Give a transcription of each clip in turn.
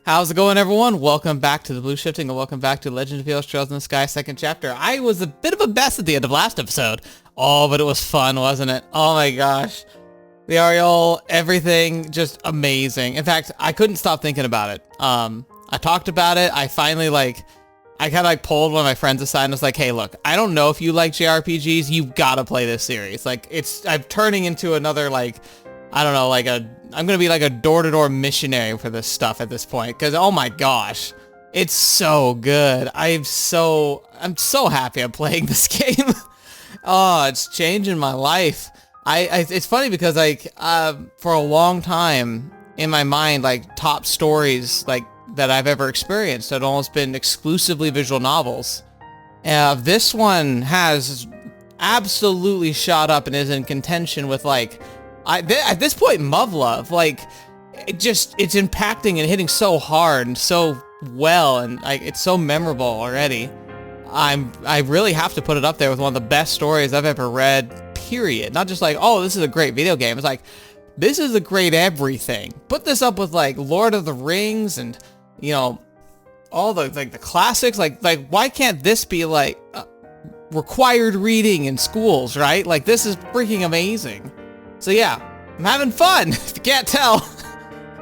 How's it going, everyone? Welcome back to the Blue Shifting, and welcome back to Legend of Heroes Trails in the Sky, second chapter. I was a bit of a mess at the end of last episode. Oh, but it was fun, wasn't it? Oh my gosh. The Ariel, everything, just amazing. In fact, I couldn't stop thinking about it. I talked about it. I finally, I kind of pulled one of my friends aside and was like, hey, look, I don't know if you like JRPGs. You've got to play this series. I'm turning into another, I don't know, I'm going to be like a door-to-door missionary for this stuff at this point. Because, oh my gosh, it's so good. I'm so happy I'm playing this game. Oh, it's changing my life. It's funny because, for a long time in my mind, top stories, that I've ever experienced had almost been exclusively visual novels. This one has absolutely shot up and is in contention with, at this point, Muv-Love, it's impacting and hitting so hard and so well, and it's so memorable already. I really have to put it up there with one of the best stories I've ever read, period. Not just oh, this is a great video game. It's this is a great everything. Put this up with Lord of the Rings and, all the the classics. Why can't this be required reading in schools, right? This is freaking amazing. So yeah, I'm having fun, if you can't tell.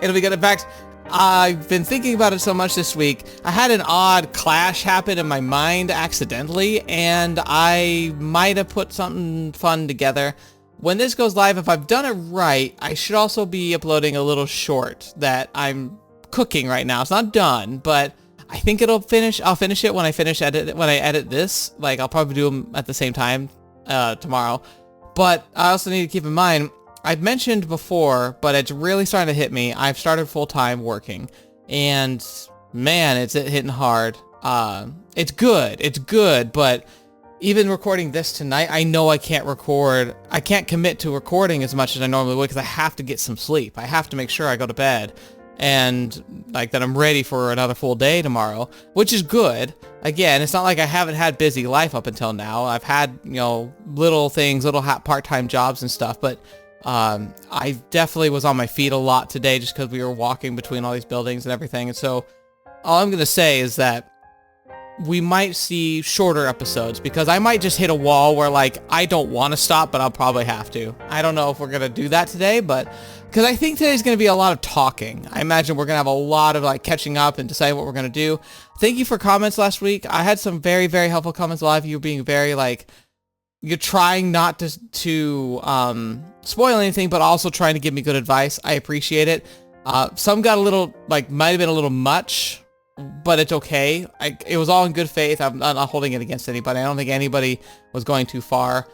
It'll be good. In fact, I've been thinking about it so much this week, I had an odd clash happen in my mind accidentally, and I might have put something fun together. When this goes live, if I've done it right, I should also be uploading a little short that I'm cooking right now. It's not done, but I think it'll finish. I'll finish it when I edit this. I'll probably do them at the same time tomorrow. But I also need to keep in mind, I've mentioned before, but it's really starting to hit me. I've started full-time working, and man, it's hitting hard. It's good, but even recording this tonight, I know I can't commit to recording as much as I normally would because I have to get some sleep. I have to make sure I go to bed and that I'm ready for another full day tomorrow, which is good. Again, it's not like I haven't had busy life up until now. I've had, little things, little part-time jobs and stuff, but I definitely was on my feet a lot today just because we were walking between all these buildings and everything. And so all I'm going to say is that we might see shorter episodes because I might just hit a wall where I don't want to stop, but I'll probably have to. I don't know if we're going to do that today, but because I think today's going to be a lot of talking. I imagine we're going to have a lot of catching up and deciding what we're going to do. Thank you for comments last week. I had some very, very helpful comments. A lot of you being very you're trying not to spoil anything, but also trying to give me good advice. I appreciate it. Some got a little, might have been a little much, but it's okay. It was all in good faith. I'm not holding it against anybody. I don't think anybody was going too far.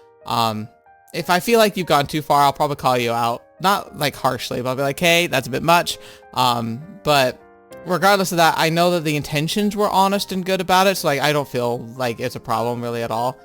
If I feel like you've gone too far, I'll probably call you out. Not harshly, but I'll be like, hey, that's a bit much. But regardless of that, I know that the intentions were honest and good about it, so I don't feel like it's a problem really at all.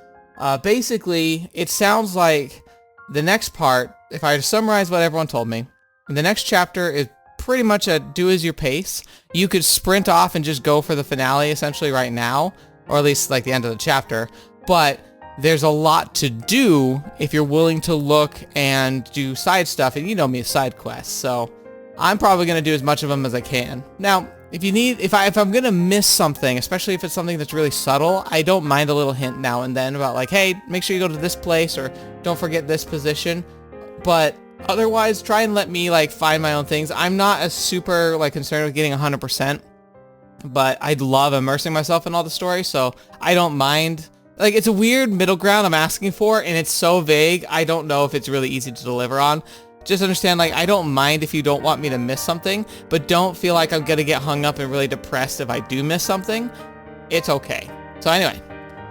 Basically, it sounds like the next part, if I summarize what everyone told me, the next chapter is pretty much a do as your pace. You could sprint off and just go for the finale essentially right now, or at least the end of the chapter, but there's a lot to do if you're willing to look and do side stuff, and you know me, side quests, so I'm probably going to do as much of them as I can. Now, if I'm going to miss something, especially if it's something that's really subtle, I don't mind a little hint now and then about hey, make sure you go to this place, or don't forget this position, but otherwise, try and let me find my own things. I'm not as super concerned with getting 100%, but I'd love immersing myself in all the story, so I don't mind. It's a weird middle ground I'm asking for, and it's so vague, I don't know if it's really easy to deliver on. Just understand, I don't mind if you don't want me to miss something, but don't feel like I'm gonna get hung up and really depressed if I do miss something. It's okay. So anyway,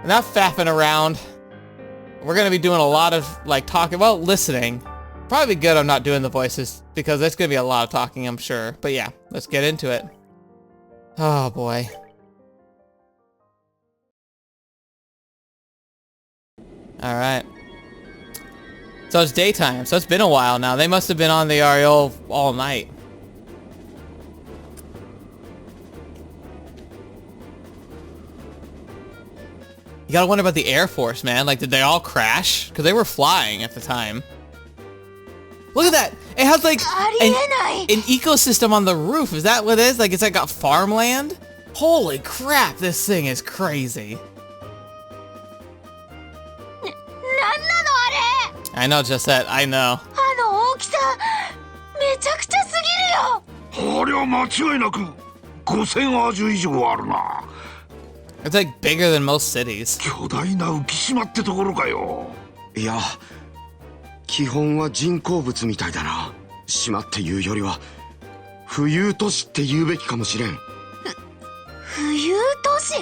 enough faffing around. We're gonna be doing a lot of talking, listening. Probably good I'm not doing the voices because there's gonna be a lot of talking, I'm sure. But yeah, let's get into it. Oh boy. All right. So it's daytime, so it's been a while now. They must have been on the Ariel all night. You gotta wonder about the Air Force, man. Did they all crash? Because they were flying at the time. Look at that. It has like an ecosystem on the roof. Is that what it is? Like it's like got farmland? Holy crap, this thing is crazy. I know just that. I know. It's like bigger than most cities. いや、基本は人工物みたいだな。島っていうよりは浮遊都市って言うべきかもしれん。浮遊都市?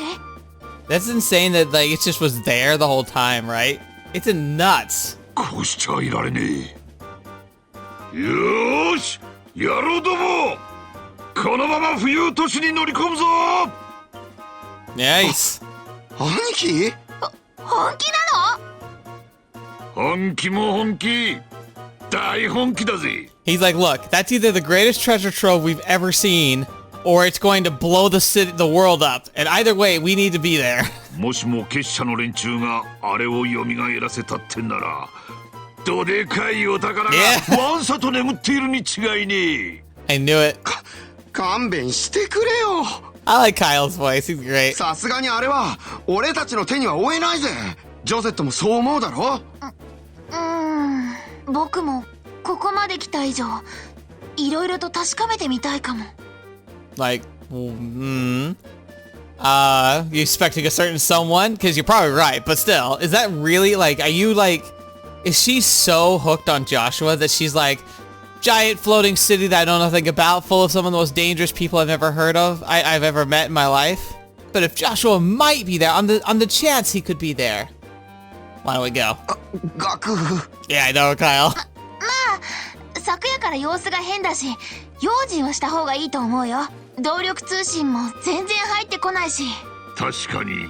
That's insane that like it just was there the whole time, right? It's nuts. こうしちゃいられねえ。よーし、やろうども。このまま浮遊都市に乗り込むぞ。Nice. 兄貴？本気なの？本気も本気。大本気だぜ。 He's like, look, that's either the greatest treasure trove we've ever seen, or it's going to blow the world up. And either way, we need to be there. もしも結社の連中があれを蘇らせたってんなら、どでかいお宝がわんさと眠っているに違いねえ。I knew it. 勘弁してくれよ。I like Kyle's voice. He's great. さすがにあれは俺たちの手には負えないぜ。ジョゼットもそう思うだろ？僕もここまで来た以上、いろいろと確かめてみたいかも。Like, you expecting a certain someone? Because you're probably right, but still, is that really like, are you like, is she so hooked on Joshua that she's like, giant floating city that I know nothing about, full of some of the most dangerous people I've ever heard of, I've ever met in my life? But if Joshua might be there, on the chance he could be there, why don't we go? 学 Yeah, I know, Kyle. 昨夜から様子が変だし、用心はした方がいいと思うよ。動力通信も全然入ってこないし。確かに、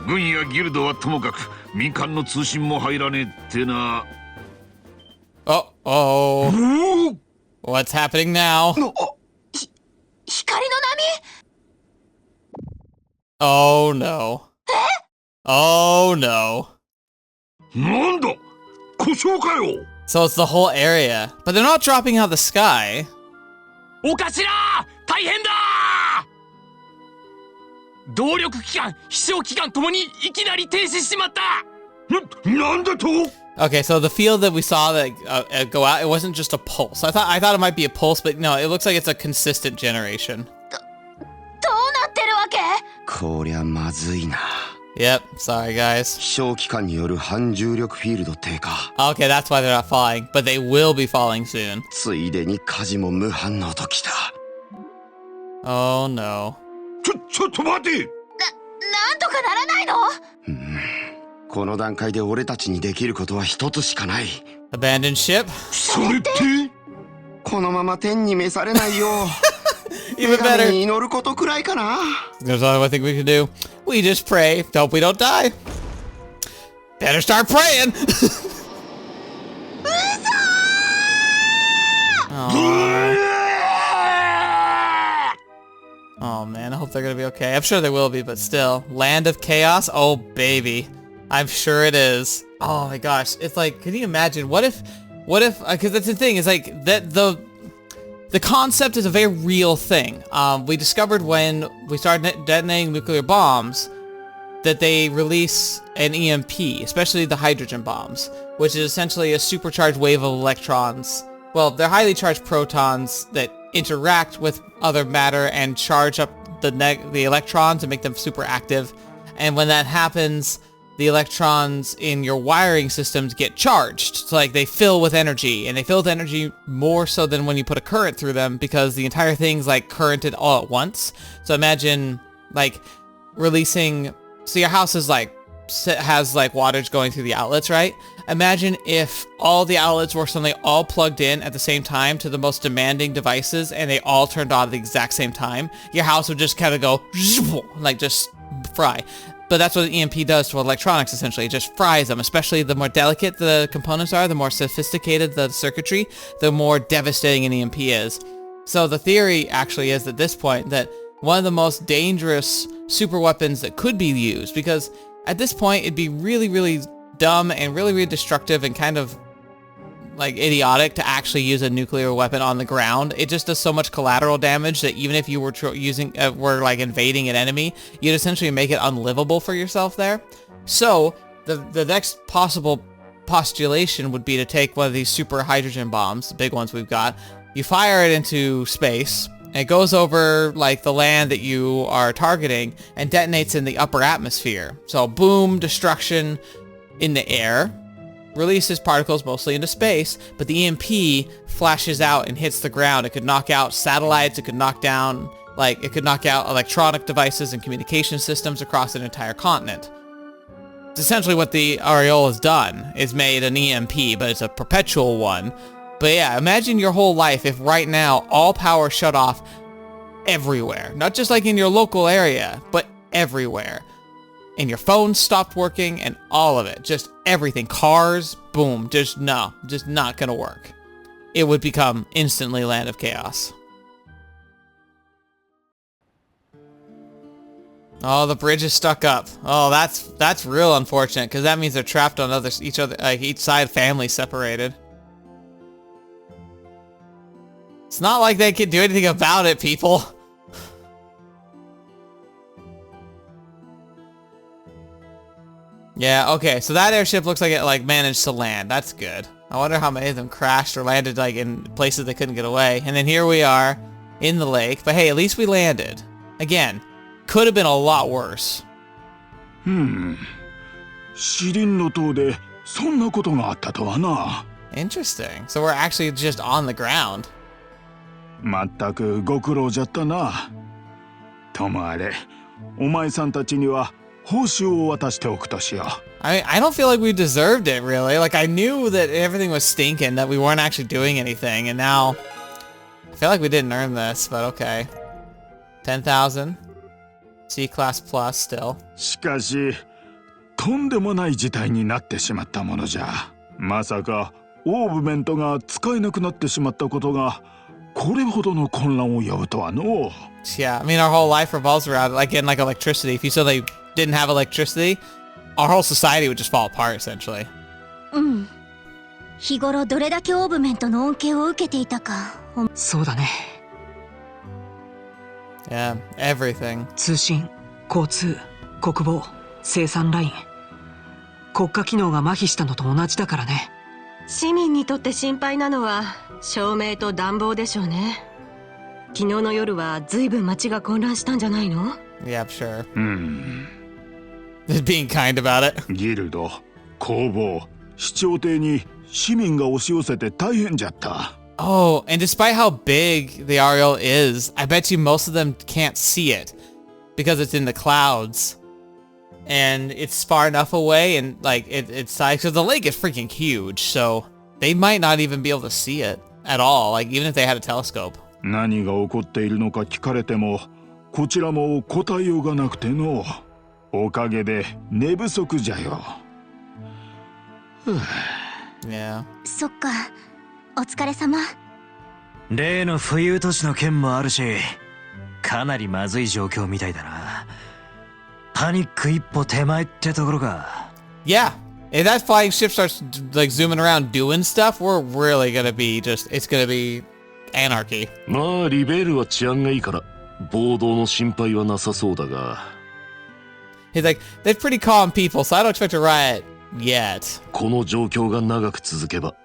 軍やギルドはともかく民間の通信も入らねえってな。Uh-oh. What's happening now? 光の波? Oh no. Oh no. なんだ? 故障かよ? So it's the whole area. But they're not dropping out of the sky. お頭! 大変だ! 動力機関、飛翔機関ともにいきなり停止しまった! なんだと? Okay, so the field that we saw that go out, it wasn't just a pulse. I thought it might be a pulse, but no, it looks like it's a consistent generation. どうなってるわけ? こりゃまずいな。 Yep, sorry guys. 飛翔機関による反重力フィールド低下。 Okay, that's why they're not falling, but they will be falling soon. ついでに火事も無反応ときた。 Oh no. ちょっと待て! なんとかならないの? この段階で俺たちにできることは一つしかない。 Abandoned ship? それって? このまま天に召されないよう。Even better. 神に祈ることくらいかな。 There's only one thing we can do. We just pray. Hope we don't die. Better start praying. Oh man, I hope they're gonna be okay. I'm sure they will be, but still. Land of Chaos? Oh baby. I'm sure it is. Oh my gosh. It's like, can you imagine? What if, because that's the thing, is like, that the concept is a very real thing. We discovered when we started detonating nuclear bombs that they release an EMP, especially the hydrogen bombs, which is essentially a supercharged wave of electrons. Well, they're highly charged protons that interact with other matter and charge up the electrons and make them super active. And when that happens, the electrons in your wiring systems get charged. So like they fill with energy, and they fill with energy more so than when you put a current through them, because the entire thing's like currented all at once. So imagine like releasing, so your house is like, has like wattage going through the outlets, right? Imagine if all the outlets were suddenly all plugged in at the same time to the most demanding devices, and they all turned on at the exact same time. Your house would just kind of go, like just fry. But that's what an EMP does to electronics, essentially. It just fries them, especially the more delicate the components are, the more sophisticated the circuitry, the more devastating an EMP is. So the theory actually is at this point that one of the most dangerous super weapons that could be used, because at this point it'd be really, really dumb and really, really destructive and kind of like idiotic to actually use a nuclear weapon on the ground. It just does so much collateral damage that even if you were were like invading an enemy, you'd essentially make it unlivable for yourself there. So the next possible postulation would be to take one of these super hydrogen bombs, the big ones we've got. You fire it into space. It goes over like the land that you are targeting and detonates in the upper atmosphere. So boom, destruction in the air, releases particles mostly into space, but the EMP flashes out and hits the ground. It could knock out satellites, it could knock out electronic devices and communication systems across an entire continent. It's essentially what the Ariel has done, is made an EMP, but it's a perpetual one. But yeah, imagine your whole life if right now all power shut off everywhere. Not just like in your local area, but everywhere. And your phone stopped working and all of it. Just everything. Cars, boom. Just not gonna work. It would become instantly Land of Chaos. Oh, the bridge is stuck up. Oh, that's real unfortunate because that means they're trapped on each side, family separated. It's not like they can do anything about it, people. Yeah, okay, so that airship looks like it managed to land. That's good. I wonder how many of them crashed or landed in places they couldn't get away. And then here we are in the lake. But hey, at least we landed. Again, could have been a lot worse. Interesting. So we're actually just on the ground. I don't feel like we deserved it, really. Like, I knew that everything was stinking, that we weren't actually doing anything, and now I feel like we didn't earn this, but okay. 10,000. C-class plus still. しかし、とんでもない事態になってしまったものじゃ。まさか、オーブメントが使えなくなってしまったことが、これほどの混乱を呼ぶとはの。Yeah, I mean, our whole life revolves around, getting electricity. If you said they didn't have electricity, our whole society would just fall apart, essentially. 日頃どれだけオーブメントの恩恵を受けていたか。そうだね。Yeah, everything. 通信、交通、国防、生産ライン。国家機能が麻痺したのと同じだからね。市民にとって心配なのは照明と暖房でしょうね。昨日の夜は随分街が混乱したんじゃないの？ Yeah, sure. Just being kind about it. ギルド、工房、市長邸に市民が押し寄せて大変じゃった。Oh, and despite how big the Ariel is, I bet you most of them can't see it because it's in the clouds and it's far enough away and it's because the lake is freaking huge, so they might not even be able to see it at all, even if they had a telescope. 何が起こっているのか聞かれても、こちらも答えようがなくての。おかげで寝不足じゃよ。Yeah. そっか。お疲れ様。例の浮遊都市の件もあるし、かなりまずい状況みたいだな。パニック一歩手前ってところか。Yeah. If that flying ship starts zooming around doing stuff, we're really gonna be it's gonna be anarchy. まあリベールは治安がいいから暴動の心配はなさそうだが。He's like, they're pretty calm people, so I don't expect a riot yet. この状況が長く続けば、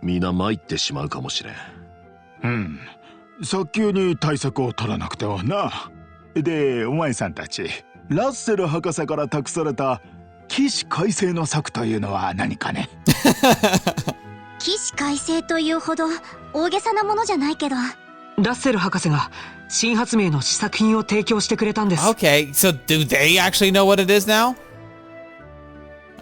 皆参ってしまうかもしれん。早急に対策を取らなくてはな。で、お前さんたち、ラッセル博士から託された起死回生の策というのは何かね。起死回生というほど大げさなものじゃないけど。ラッセル博士が新発明の試作品を提供してくれたんです。Okay, so do they actually know what it is now?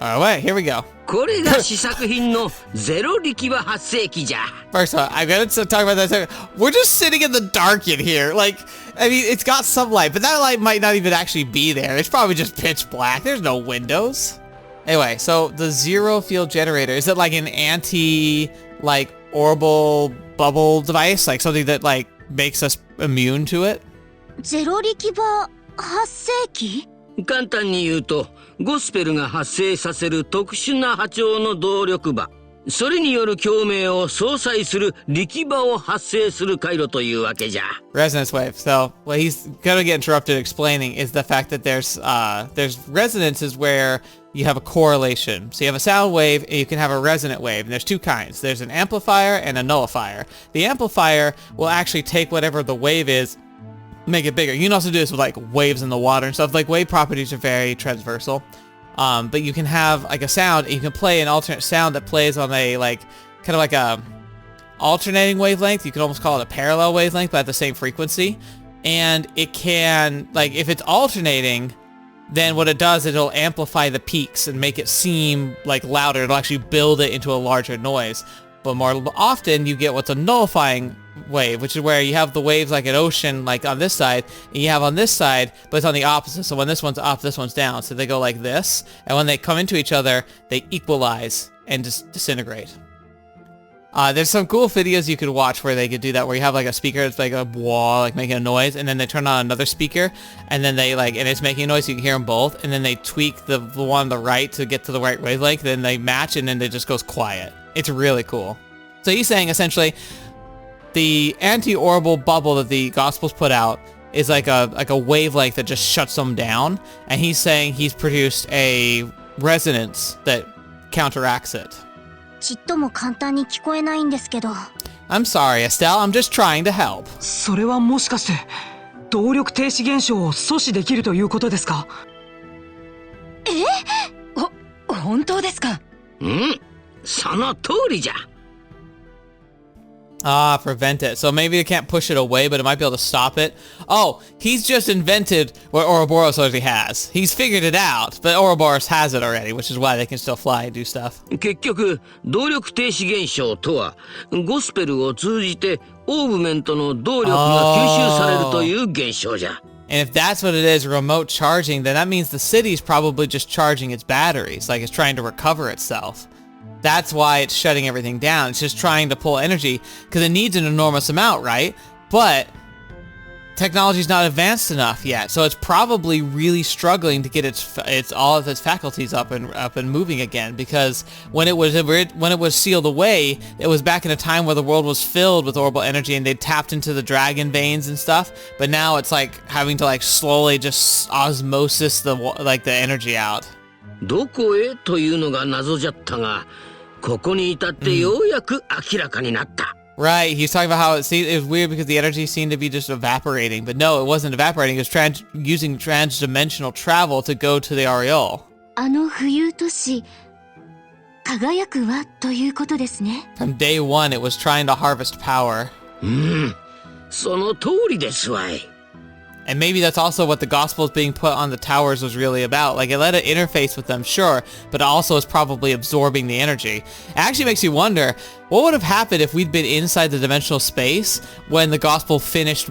Alright, here we go. これが試作品のゼロ力は発生器じゃ。First of all, I'm gonna talk about that. We're just sitting in the dark in here. I mean, it's got some light, but that light might not even actually be there. It's probably just pitch black. There's no windows. Anyway, so the zero field generator, is it an Orbal bubble device? Something that makes us immune to it? ゼロ力場発生器？簡単に言うと、ゴスペルが発生させる特殊な波長の動力場。それによる共鳴を相殺する力場を発生する回路というわけじゃ。 Resonance wave. So what he's gonna get interrupted explaining is the fact that there's resonances where you have a correlation. So you have a sound wave and you can have a resonant wave. And there's two kinds. There's an amplifier and a nullifier. The amplifier will actually take whatever the wave is, make it bigger. You can also do this with like waves in the water and stuff. Like wave properties are very transversal. But you can have like a sound, and you can play an alternate sound that plays on a like kind of like a alternating wavelength. You could almost call it a parallel wavelength, but at the same frequency. And it can, like, if it's alternating, then what it does, it'll amplify the peaks and make it seem like louder. It'll actually build it into a larger noise. But more often, you get what's a nullifying wave, which is where you have the waves like an ocean, like on this side, and you have on this side, but it's on the opposite. So when this one's up, this one's down. So they go like this, and when they come into each other, they equalize and just disintegrate. There's some cool videos you could watch where they could do that, where you have like a speaker that's like a wall, like making a noise, and then they turn on another speaker, and then they like, and it's making a noise, so you can hear them both, and then they tweak the one on the right to get to the right wavelength, then they match, and then it just goes quiet. It's really cool. So he's saying essentially the anti-Orbal bubble that the Gospels put out is like a wavelength that just shuts them down, and he's saying he's produced a resonance that counteracts it. ちっとも簡単に聞こえないんですけど。I'm sorry, Estelle. I'm just trying to help. それはもしかして動力停止現象を阻止できるということですか？本当ですか？その通りじゃ。 Ah, prevent it. So maybe they can't push it away, but it might be able to stop it. Oh, he's just invented what Ouroboros already has. He's figured it out, but Ouroboros has it already, which is why they can still fly and do stuff. 結局動力停止現象とはゴスペルを通じてオーブメントの動力が吸収されるという現象じゃ。 And if that's what it is, remote charging, then that means the city's probably just charging its batteries, like it's trying to recover itself. That's why it's shutting everything down. It's just trying to pull energy because it needs an enormous amount, right? But technology's not advanced enough yet, so it's probably really struggling to get its all of its faculties up and moving again. Because when it was sealed away, it was back in a time where the world was filled with Orbal energy and they tapped into the dragon veins and stuff. But now it's like having to like slowly just osmosis the energy out. どこへというのが謎じゃったが。 ここに至ってようやく明らかになった。 Right, he's talking about how it was weird because the energy seemed to be just evaporating, but no, it wasn't evaporating. It was using transdimensional travel to go to the Aureole. あの浮遊都市、輝く輪ということですね。 From day one, it was trying to harvest power. その通りですわい。 And maybe that's also what the Gospels being put on the towers was really about. Like, it let it interface with them, sure, but it also is probably absorbing the energy. It actually makes you wonder, what would have happened if we'd been inside the dimensional space when the Gospel finished,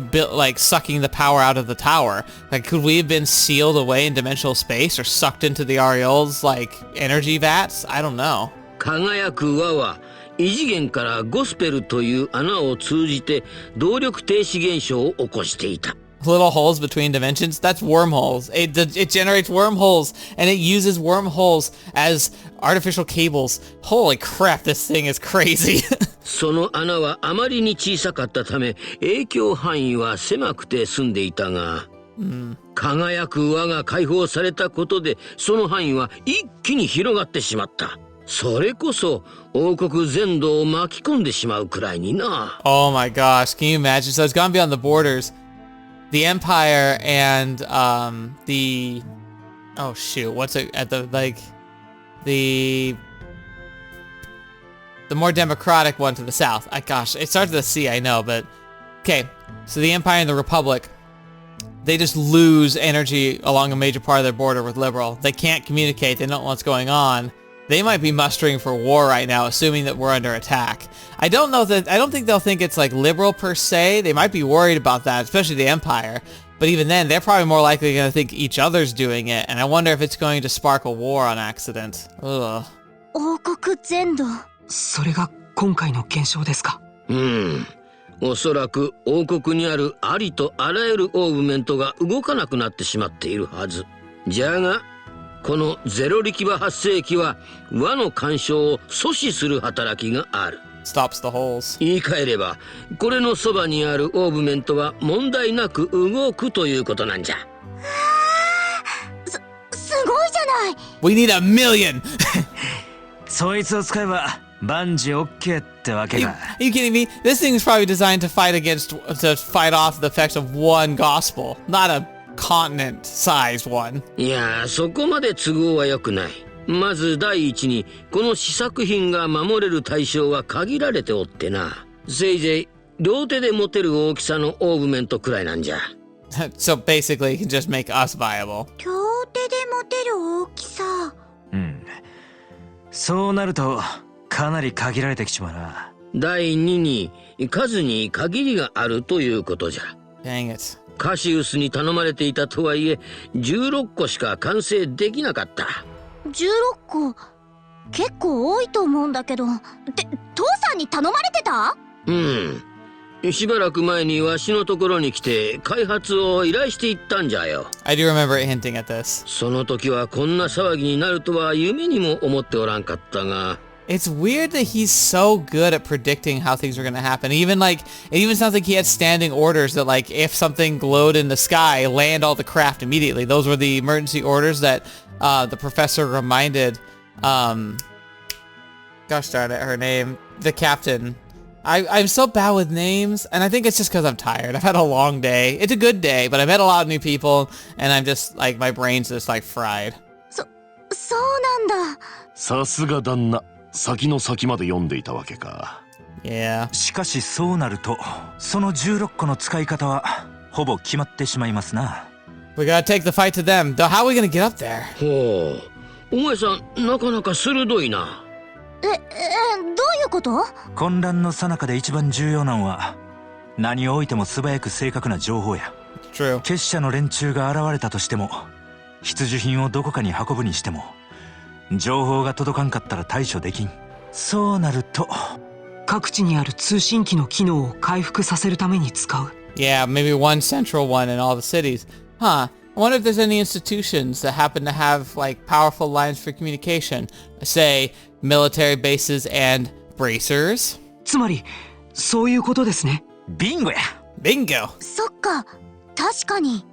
sucking the power out of the tower? Like, could we have been sealed away in dimensional space or sucked into the Aureole's, energy vats? I don't know. 輝く輪は異次元からゴスペルという穴を通じて動力停止現象を起こしていた。 Little holes between dimensions, that's wormholes. It generates wormholes, and it uses wormholes as artificial cables. Holy crap, this thing is crazy. その穴はあまりに小さかったため影響範囲は狭くて済んでいたが、輝く輪が解放されたことでその範囲は一気に広がってしまった。それこそ王国全土を巻き込んでしまうくらいにな。 Oh my gosh, can you imagine? So it's gone beyond the borders. The Empire and the more democratic one to the south. Gosh, it starts with a C, I know, but okay. So the Empire and the Republic, they just lose energy along a major part of their border with Liberl. They can't communicate. They don't know what's going on. They might be mustering for war right now, assuming that we're under attack. I don't think they'll think it's like liberal per se. They might be worried about that, especially the Empire. But even then, they're probably more likely going to think each other's doing it. And I wonder if it's going to spark a war on accident. Ugh. 王国全土。それが今回の現象ですか？おそらく王国にあるありとあらゆるオーブメントが動かなくなってしまっているはず。じゃがこのゼロ力場発生器は輪の干渉を阻止する働きがある。Stops the holes. 言い換えればこれのそばにあるオーブメントは問題なく動くということなんじゃ。すごいじゃない。 We need a million! そいつを使えば万事 OK ってわけか。Are you kidding me? This thing is probably designed to fight off the effects of one gospel, not a continent-sized one. いや、そこまで都合は良くない。まず第一にこの試作品が守れる対象は限られておってな。せいぜい両手で持てる大きさのオーブメントくらいなんじゃ。So basically, it can just make us viable. 両手で持てる大きさ。うん。そうなるとかなり限られてきちまうな。第二に数に限りがあるということじゃ。Dang it. カシウスに頼まれていたとはいえ16個しか完成できなかった。16個結構多いと思うんだけど。って父さんに頼まれてた？うん。しばらく前にわしのところに来て開発を依頼していったんじゃよ。I do remember it hinting at this. その時はこんな騒ぎになるとは夢にも思っておらんかったが。It's weird that he's so good at predicting how things are going to happen. Even like, it even sounds like he had standing orders that like, if something glowed in the sky, land all the craft immediately. Those were the emergency orders that the professor reminded, gosh darn it, her name, the captain. I'm so bad with names, and I think it's just because I'm tired. I've had a long day. It's a good day, but I met a lot of new people, and I'm just like, my brain's just like fried. そうなんだ。さすが旦那、先の先まで読んでいたわけか。Yeah. しかしそうなるとその16個の使い方はほぼ決まってしまいますな。 We gotta take the fight to them. Though, how are we gonna get up there? ほう、お前さんなかなか鋭いな。どういうこと？混乱の最中で一番重要なのは何をおいても素早く正確な情報や。 True. 結社の連中が現れたとしても必需品をどこかに運ぶにしても情報が届かんかったら対処できん。そうなると各地にある通信機の機能を回復させるために使う。 Yeah, maybe one central one in all the cities. Huh. I wonder if there's any institutions that happen to have like powerful lines for communication. Say, military bases and bracers. つまりそういうことですね。ビンゴや。 Bingo. そっか、確かに。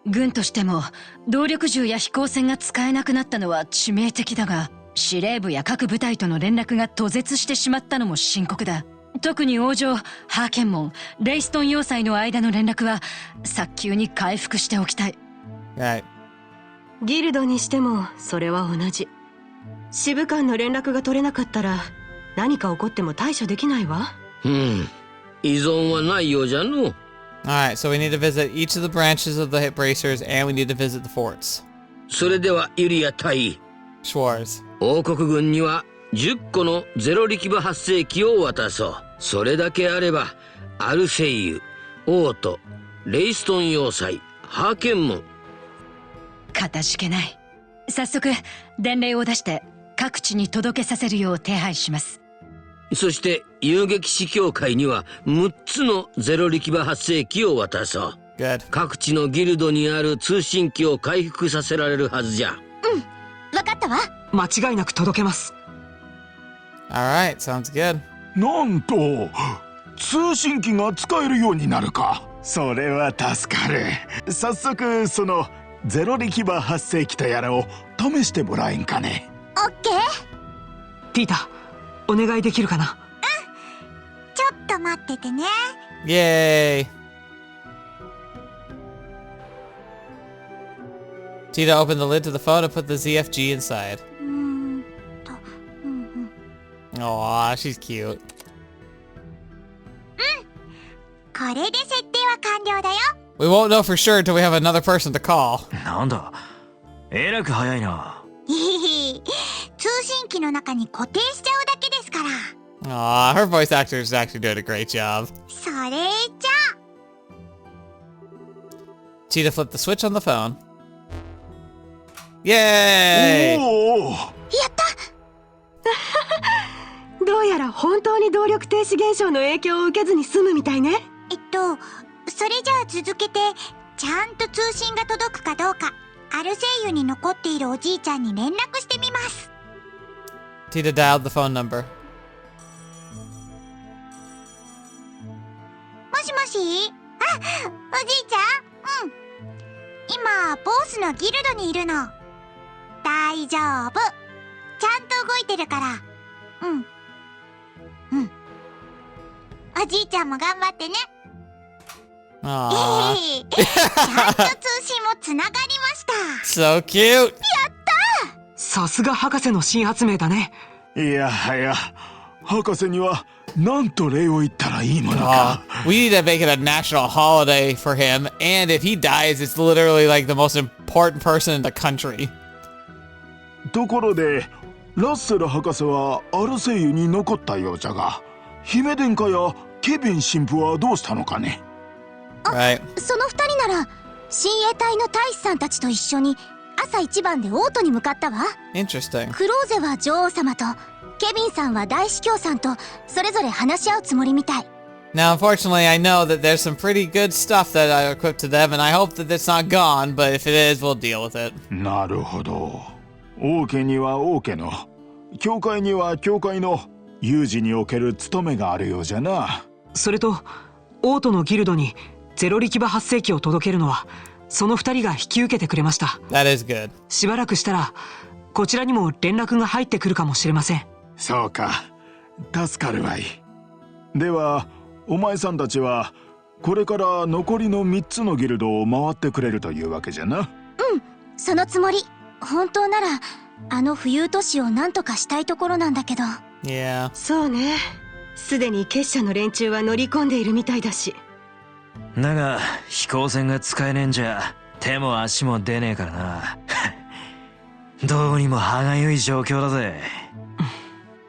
軍としても動力銃や飛行船が使えなくなったのは致命的だが、司令部や各部隊との連絡が途絶してしまったのも深刻だ。特に王城、ハーケン門、レイストン要塞の間の連絡は早急に回復しておきたい。Right. ギルドにしてもそれは同じ。支部間の連絡が取れなかったら何か起こっても対処できないわ。依存はないようじゃの。Alright, so we need to visit each of the branches of the hip bracers and we need to visit the forts. それではユリア大尉、 Schwarz. 王国軍には10個のゼロ力場発生器を渡そう。それだけあればアルセイユ、オート、レイストン要塞、ハーケン門。かたじけない。早速伝令を出して各地に届けさせるよう手配します。そして遊撃士協会には6つのゼロ力場発生器を渡そう。 Good. 各地のギルドにある通信機を回復させられるはずじゃ。わかったわ。間違いなく届けます。 Alright, sounds good. なんと通信機が使えるようになるか。それは助かる。早速そのゼロ力場発生器とやらを試してもらえんかね。オッケー。ピーター、お願いできるかな。ちょっと待っててね。 Yay! Tita opened the lid to the phone and put the ZFG inside. Aw, she's cute. これで設定は完了だよ。 We won't know for sure until we have another person to call. なんだ、えらく早いな。通信機の中に固定しちゃうだけですから。Aw, her voice actor is actually doing a great job. それじゃ。Tita flipped the switch on the phone. Yay! おお。やったどうやら本当に動力停止現象の影響を受けずに済むみたいね。それじゃあ続けてちゃんと通信が届くかどうかアルセイユに残っているおじいちゃんに連絡してみます。Tita dialed the phone number. もしもし？あ、おじいちゃん？うん。今、ボースのギルドにいるの。大丈夫。ちゃんと動いてるから。うん。うん。おじいちゃんも頑張ってね。ちゃんと通信もつながりました。So cute! やった！さすが博士の新発明だね。いやはや、博士にはなんと礼を言ったらいいものか。We need to make it a national holiday for him, and if he dies, it's literally like the most important person in the country. ところで、ラッセル博士はアルセイユに残ったようじゃが、姫殿下やケビン神父はどうしたのかね。Right. その二人なら親衛隊の大使さんたちと一緒に朝一番でオートに向かったわ。 Interesting. クローゼは女王様とケビンさんは大司教さんとそれぞれ話し合うつもりみたい。 Now, unfortunately, I know that there's some pretty good stuff that I equipped to them, and I hope that it's not gone, but if it is, we'll deal with it. なるほど。王家には王家の、教会には教会の有事における務めがあるようじゃな。それとオートのギルドにゼロ力場発生器を届けるのはその二人が引き受けてくれました。 That is good. しばらくしたらこちらにも連絡が入ってくるかもしれません。そうか、助かるわい。ではお前さんたちはこれから残りの3つのギルドを回ってくれるというわけじゃな。うん、そのつもり。本当ならあの浮遊都市を何とかしたいところなんだけど。 Yeah. そうね。すでに結社の連中は乗り込んでいるみたいだし。だが飛行船が使えねえんじゃ手も足も出ねえからな。どうにも歯がゆい状況だぜ。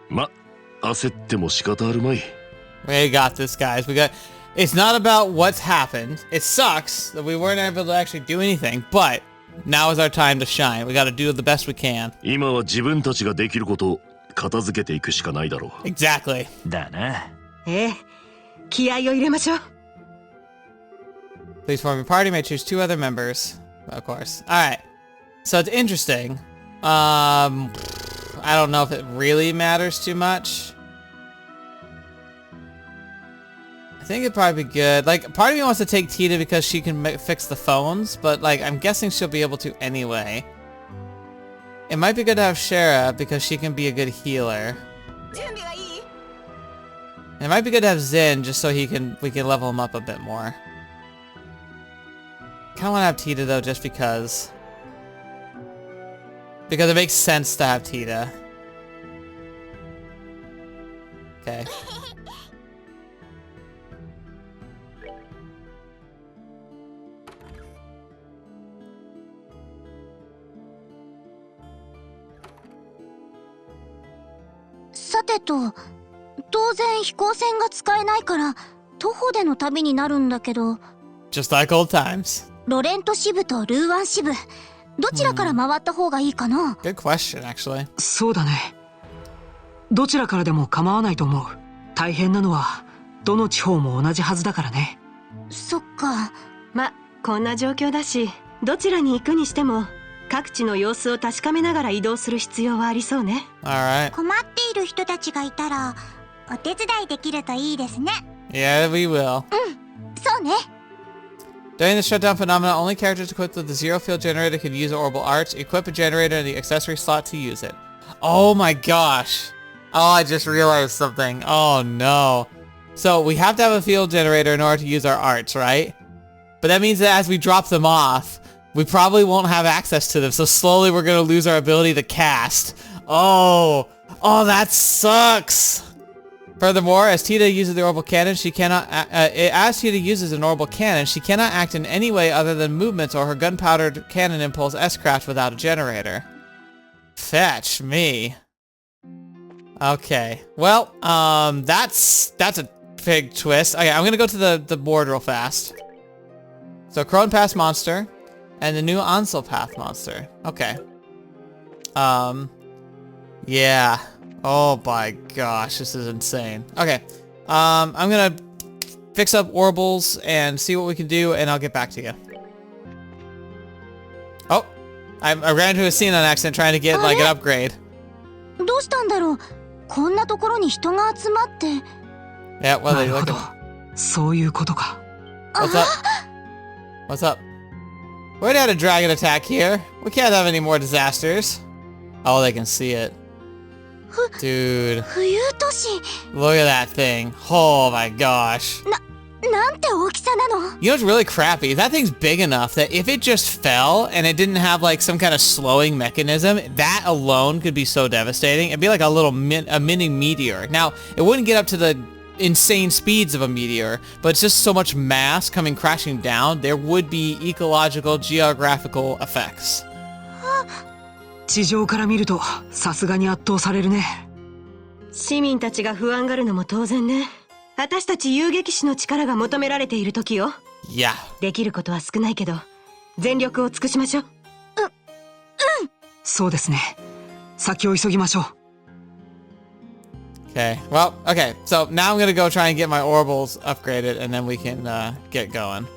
ま、焦っても仕方あるまい。We got this, guys. We got. It's not about what's happened. It sucks that we weren't able to actually do anything, but now is our time to shine. We got to do the best we can. 今は自分たちができることを片付けていくしかないだろう。Exactly. だな。ええ、気合を入れましょう。Please form your party. May choose 2 other members. Of course. All right. So it's interesting. I don't know if it really matters too much. I think it'd probably be good. Like, part of me wants to take Tita because she can fix the phones, but like, I'm guessing she'll be able to anyway. It might be good to have Shara because she can be a good healer. And it might be good to have Zin just so we can level him up a bit more. Kind of want to have Tita though, just because it makes sense to have Tita. Okay. Just like old times. ロレント支部とルーアン支部、どちらから回った方がいいかな。 Good question, actually. そうだね。どちらからでも構わないと思う。大変なのはどの地方も同じはずだからね。そっか。ま、こんな状況だし、どちらに行くにしても各地の様子を確かめながら移動する必要はありそうね。Alright. 困っている人たちがいたらお手伝いできるといいですね。Yeah, we will. そうね。During the shutdown phenomena, only characters equipped with the zero field generator can use Orbal arts. Equip a generator in the accessory slot to use it. Oh my gosh. Oh, I just realized something. Oh no. So we have to have a field generator in order to use our arts, right? But that means that as we drop them off, we probably won't have access to them. So slowly we're going to lose our ability to cast. Oh, that sucks. Furthermore, as Tita uses the Orbal cannon, she cannot. As Tita uses an Orbal cannon, she cannot act in any way other than movements or her gunpowder cannon impulse S-craft without a generator. Fetch me. Okay. Well, that's a big twist. Okay, I'm gonna go to the board real fast. So Crone Pass monster, and the new Ansel Path monster. Okay. Yeah. Oh my gosh, this is insane. Okay. I'm gonna fix up Orbals and see what we can do, and I'll get back to you. Oh, I ran into a scene on accident trying to get like an upgrade. どうしたんだろう。こんなところに人が集まって。Yeah, well, they look. そういうことか。What's up? What's up? We already had a dragon attack here. We can't have any more disasters. Oh, they can see it. Dude. 冬都市。 Look at that thing. Oh my gosh. なんて大きさなの? You know what's really crappy? That thing's big enough that if it just fell and it didn't have like some kind of slowing mechanism, that alone could be so devastating. It'd be like a little mini meteor. Now, it wouldn't get up to the insane speeds of a meteor, but it's just so much mass coming crashing down, there would be ecological, geographical effects. 地上から見るとさすがに圧倒されるね。市民たちが不安がるのも当然ね。私たち遊撃士の力が求められている時よ。Yeah. できることは少ないけど、全力を尽くしましょう。そうですね。先を急ぎましょう。Okay, well, okay, so now I'm gonna go try and get my Orbals upgraded, and then we can get going.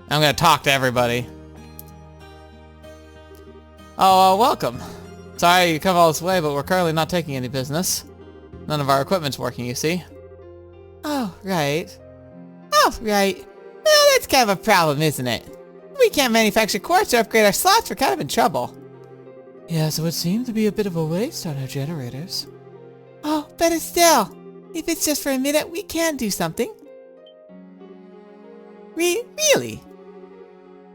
I'm gonna talk to everybody. Oh, welcome. Sorry you come all this way, but we're currently not taking any business. None of our equipment's working, you see. Oh, right. Oh, right. Well, that's kind of a problem, isn't it? We can't manufacture quartz to upgrade our slots, we're kind of in trouble. Yes, it would seem to be a bit of a waste on our generators. Oh, but Estelle, if it's just for a minute, we can do something. Really?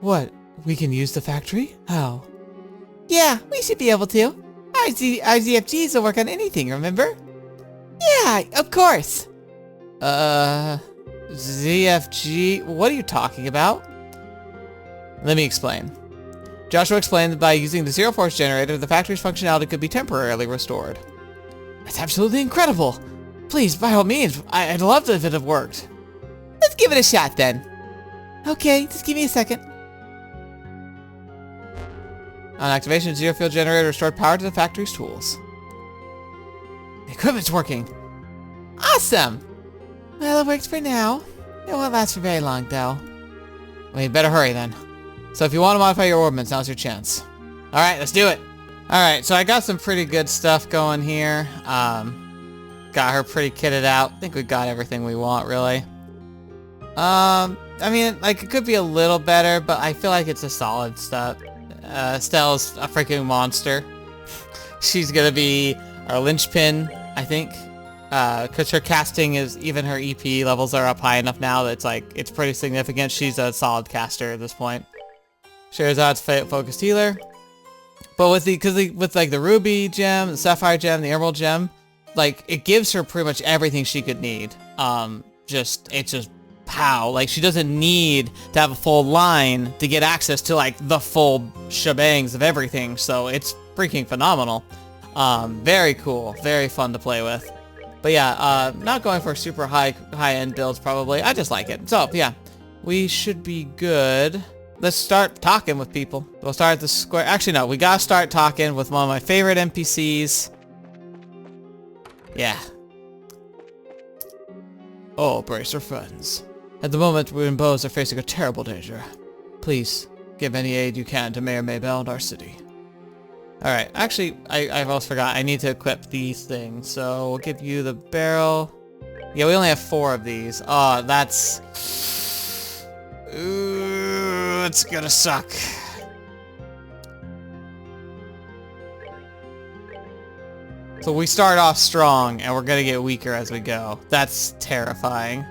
What? We can use the factory? How? Yeah, we should be able to. Our ZFGs will work on anything, remember? Yeah, of course. ZFG? What are you talking about? Let me explain. Joshua explained that by using the Zero Force generator, the factory's functionality could be temporarily restored. That's absolutely incredible. Please, by all means, I'd love it if it had worked. Let's give it a shot then. Okay, just give me a second. On activation, the Zero Field generator restored power to the factory's tools. The equipment's working. Awesome! Well, it works for now. It won't last for very long, though. Well, you better hurry then. So if you want to modify your orbments, now's your chance. Alright, let's do it! Alright, so I got some pretty good stuff going here. Got her pretty kitted out. I think we got everything we want, really. I mean, like, it could be a little better, but I feel like it's a solid step. Estelle's a freaking monster. She's gonna be our linchpin, I think. Because her casting is, even her EP levels are up high enough now that it's like, it's pretty significant. She's a solid caster at this point. Sherazad's focused healer. But with with like the ruby gem, the sapphire gem, the emerald gem, like it gives her pretty much everything she could need. It's just pow. Like she doesn't need to have a full line to get access to like the full shebangs of everything. So it's freaking phenomenal. Very cool, very fun to play with. But yeah, not going for super high-end builds probably. I just like it. So yeah, we should be good. Let's start talking with people. We'll start at the square. Actually, no, we gotta start talking with one of my favorite NPCs. Yeah. Oh, brace your friends. At the moment, we and Bows are facing a terrible danger. Please, give any aid you can to Mayor Maybell and our city. Alright, actually, I've almost forgot. I need to equip these things. So, we'll give you the barrel. Yeah, we only have 4 of these. Oh, that's... Ooh, it's gonna suck. So we start off strong, and we're gonna get weaker as we go. That's terrifying.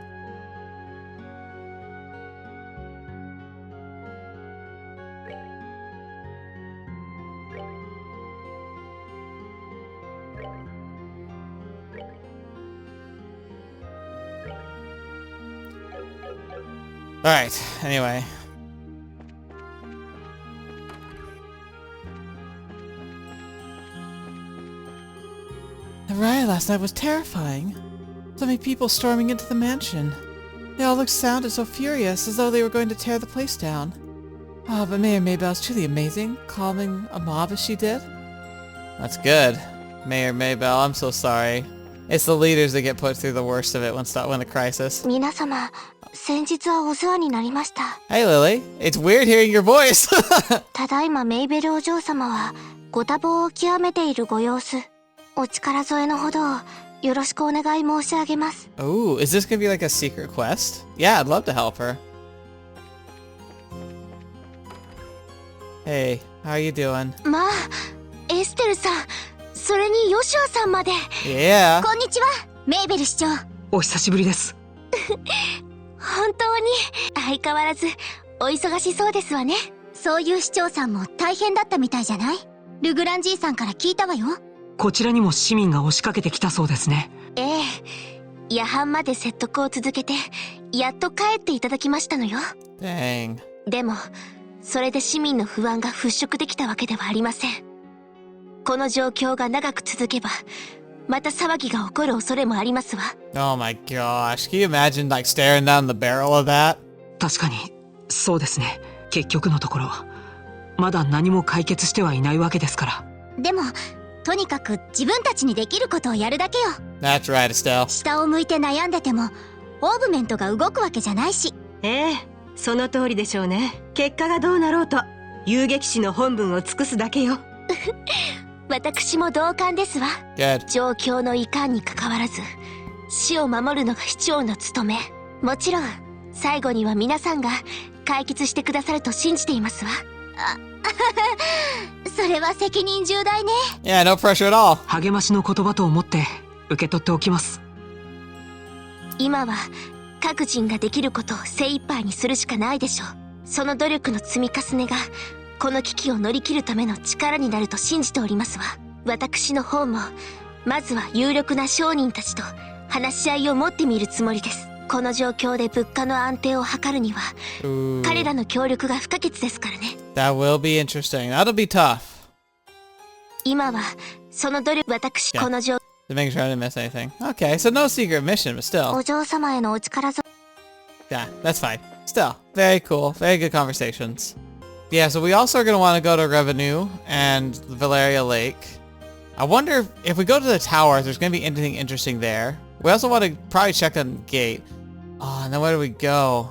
Alright, anyway. The riot last night was terrifying. So many people storming into the mansion. They all looked sounded so furious, as though they were going to tear the place down. Oh, but Mayor Maybell's truly amazing, calming a mob as she did. That's good. Mayor Maybell, I'm so sorry. It's the leaders that get put through the worst of it when a crisis. 皆様、先日はお世話になりました。Hey Lily, it's weird hearing your voice. ただいまメイベルお嬢様はご多忙を極めているご様子。お力添えのほどをよろしくお願い申し上げます。 Ooh, is this gonna be like a secret quest? Yeah, I'd love to help her. Hey, how are you doing? まあ、エステルさん、それにヨシュアさんまで。Yeah. こんにちは、メイベル市長。お久しぶりです。本当に相変わらずお忙しそうですわね。そういう市長さんも大変だったみたいじゃない？ルグランジーさんから聞いたわよ。こちらにも市民が押しかけてきたそうですね。ええ、夜半まで説得を続けてやっと帰っていただきましたのよ。 Dang. でもそれで市民の不安が払拭できたわけではありません。この状況が長く続けばまた騒ぎが起こる恐れもありますわ。 Oh my gosh, can you imagine like staring down the barrel of that? 確かにそうですね。結局のところまだ何も解決してはいないわけですから。でもとにかく自分たちにできることをやるだけよ。 That's right, Estelle. 下を向いて悩んでてもオーブメントが動くわけじゃないし。ええ、その通りでしょうね。結果がどうなろうと遊撃士の本分を尽くすだけよ。私も同感ですわ。 Good. 状況のいかんにかかわらず死を守るのが市長の務め。もちろん最後には皆さんが解決してくださると信じていますわ。それは責任重大ね。 Yeah, no pressure at all. 励ましの言葉と思って受け取っておきます。今は各人ができることを精一杯にするしかないでしょう。その努力の積み重ねがこの危機を乗り切るための力になると信じておりますわ。私の方もまずは有力な商人たちと話し合いを持ってみるつもりです。この状況で物価の安定を図るには彼らの協力が不可欠ですからね。 That will be interesting. That'll be tough. 今はその努力私この状 To make sure I didn't miss anything. Okay, so no secret mission, but still. お嬢様へのお力添 Yeah, that's fine. Still, very cool. Very good conversations. Yeah, so we also are going to want to go to Revenue and the Valeria Lake. I wonder if we go to the tower, if there's going to be anything interesting there. We also want to probably check the gate. Oh, and then where do we go?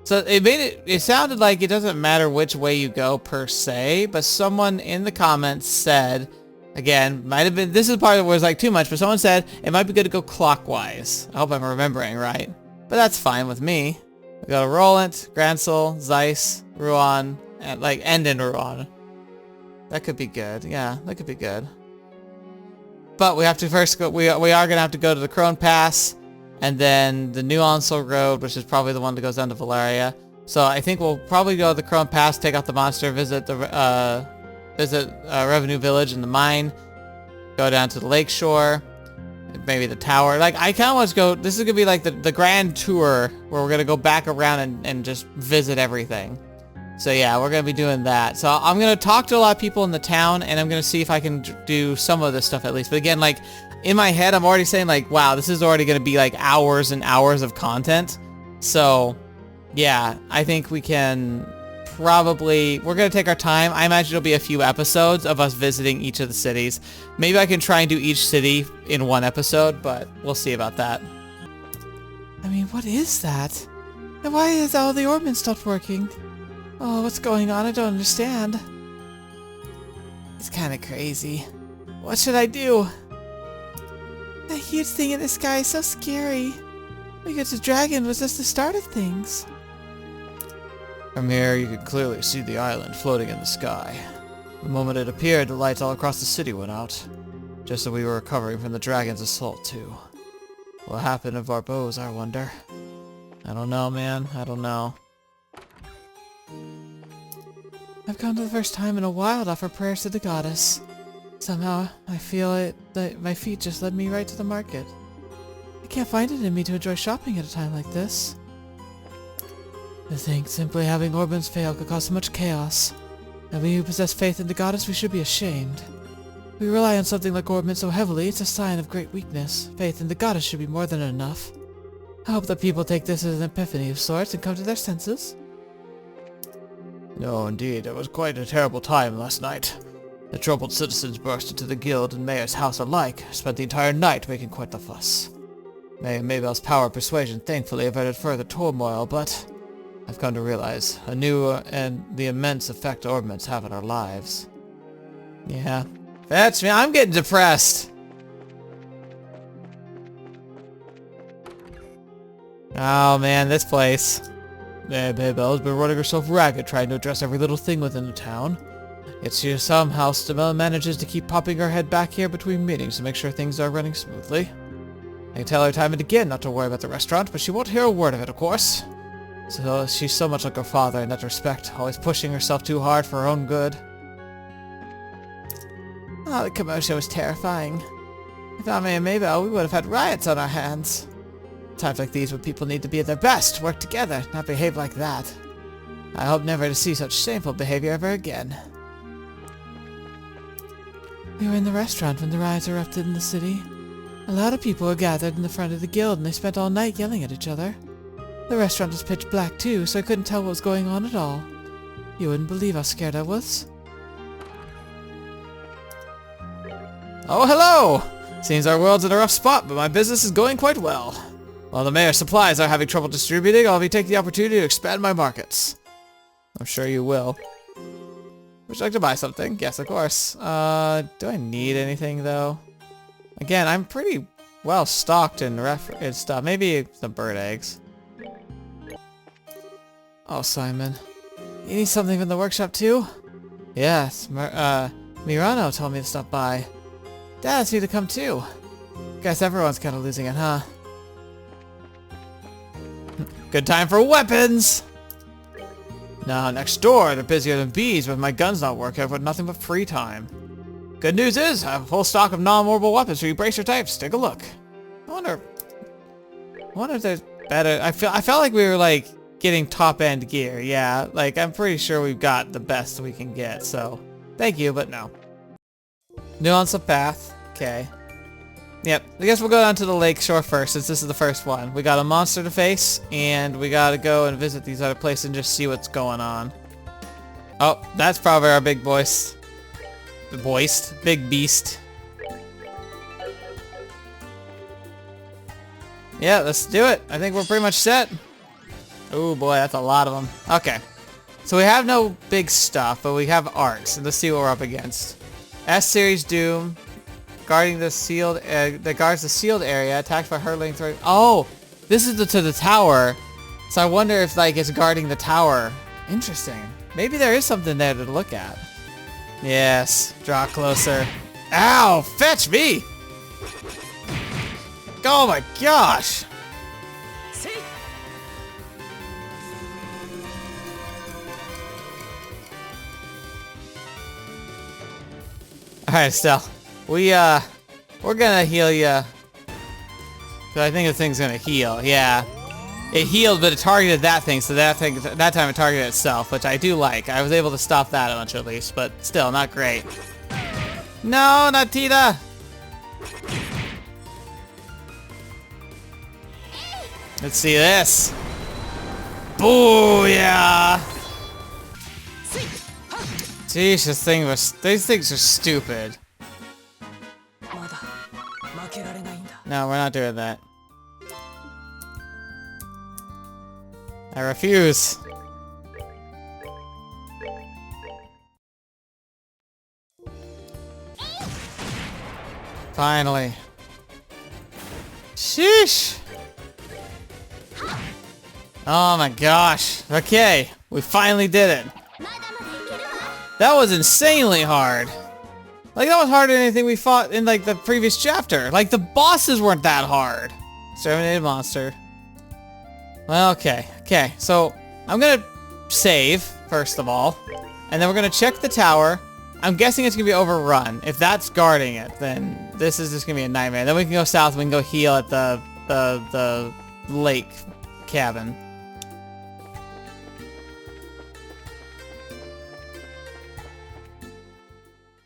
So it sounded like it doesn't matter which way you go per se, but someone in the comments said, again, might have been, this is part of where it's like too much, but someone said it might be good to go clockwise. I hope I'm remembering right. But that's fine with me. We go to Roland, Grancel, Zeiss, Ruan, and like end in Ruan. That could be good. Yeah, that could be good. But we have to first go, we are going to have to go to the Crone Pass, and then the Nuancel Road, which is probably the one that goes down to Valeria. So I think we'll probably go to the Crone Pass, take out the monster, visit the Revenue Village and the mine, go down to the lakeshore, maybe the tower. Like, I kind of want to go, this is going to be like the grand tour where we're going to go back around and just visit everything. So yeah, we're going to be doing that. So I'm going to talk to a lot of people in the town, and I'm going to see if I can do some of this stuff at least. But again, like, in my head, I'm already saying like, wow, this is already going to be like hours and hours of content. So yeah, I think we can probably, we're going to take our time. I imagine it'll be a few episodes of us visiting each of the cities. Maybe I can try and do each city in one episode, but we'll see about that. I mean, what is that? And why is all the orbmen stopped working? Oh, what's going on? I don't understand. It's kind of crazy. What should I do? That huge thing in the sky is so scary. Because the dragon was just the start of things. From here, you could clearly see the island floating in the sky. The moment it appeared, the lights all across the city went out. Just as we were recovering from the dragon's assault, too. What happened to our bows, I wonder? I don't know, man. I don't know. I've come to the first time in a while to offer prayers to the goddess. Somehow, I feel it that my feet just led me right to the market. I can't find it in me to enjoy shopping at a time like this. To think simply having orbens fail could cause so much chaos. And we who possess faith in the goddess, we should be ashamed. We rely on something like orbmen so heavily, it's a sign of great weakness. Faith in the goddess should be more than enough. I hope that people take this as an epiphany of sorts and come to their senses. No, indeed, it was quite a terrible time last night. The troubled citizens burst into the guild and mayor's house alike, spent the entire night making quite the fuss. Mayor Mabel's power of persuasion thankfully averted further turmoil, but I've come to realize anew and the immense effect ornaments have on our lives. Yeah. Fetch me, I'm getting depressed. Oh man, this place. Mabel's been running herself ragged trying to address every little thing within the town. Yet she somehow still manages to keep popping her head back here between meetings to make sure things are running smoothly. I can tell her time and again not to worry about the restaurant, but she won't hear a word of it, of course. So she's so much like her father in that respect, always pushing herself too hard for her own good. Oh, the commotion was terrifying. Without me and Mabel, we would have had riots on our hands. Times like these when people need to be at their best, work together, not behave like that. I hope never to see such shameful behavior ever again. We were in the restaurant when the riots erupted in the city. A lot of people were gathered in the front of the guild and they spent all night yelling at each other. The restaurant was pitch black too, so I couldn't tell what was going on at all. You wouldn't believe how scared I was. Oh, hello! Seems our world's in a rough spot, but my business is going quite well. While the mayor's supplies are having trouble distributing, I'll be taking the opportunity to expand my markets. I'm sure you will. Would you like to buy something? Yes, of course. Do I need anything, though? Again, I'm pretty well stocked in stuff. Maybe some bird eggs. Oh, Simon. You need something from the workshop, too? Yes, Mirano told me to stop by. Dad asked me to come, too. Guess everyone's kind of losing it, huh? Good time for weapons! Now, next door, they're busier than bees, but my gun's not working. I've got nothing but free time. Good news is, I have a full stock of non-mortal weapons for you bracer types. Take a look. I wonder if there's better... I felt like we were, like, getting top-end gear. Yeah, like, I'm pretty sure we've got the best we can get, so... Thank you, but no. Nuance of path. Okay. Yep, I guess we'll go down to the lake shore first, since this is the first one. We got a monster to face, and we gotta go and visit these other places and just see what's going on. Oh, that's probably our big boist. Big beast. Yeah, let's do it. I think we're pretty much set. Oh boy, that's a lot of them. Okay. So we have no big stuff, but we have arts, and let's see what we're up against. S-Series Doom. Guarding the sealed, that guards the sealed area, attacked by hurtling through. Oh, this is to the tower. So I wonder if like it's guarding the tower. Interesting. Maybe there is something there to look at. Yes, draw closer. Ow, fetch me! Oh my gosh! All right, Estelle. We're gonna heal ya. So I think the thing's gonna heal. Yeah, it healed, but it targeted that thing. So that time it targeted itself, which I do like. I was able to stop that a bunch at least, but still not great. No, not Tita. Let's see this. Booyah! Jeez, these things are stupid. No, we're not doing that. I refuse. Finally. Sheesh. Oh my gosh. Okay, we finally did it. That was insanely hard. Like, that was harder than anything we fought in, like, the previous chapter. Like, the bosses weren't that hard. Exterminated monster. Well, okay. Okay, so I'm gonna save, first of all. And then we're gonna check the tower. I'm guessing it's gonna be overrun. If that's guarding it, then this is just gonna be a nightmare. Then we can go south, we can go heal at the lake cabin.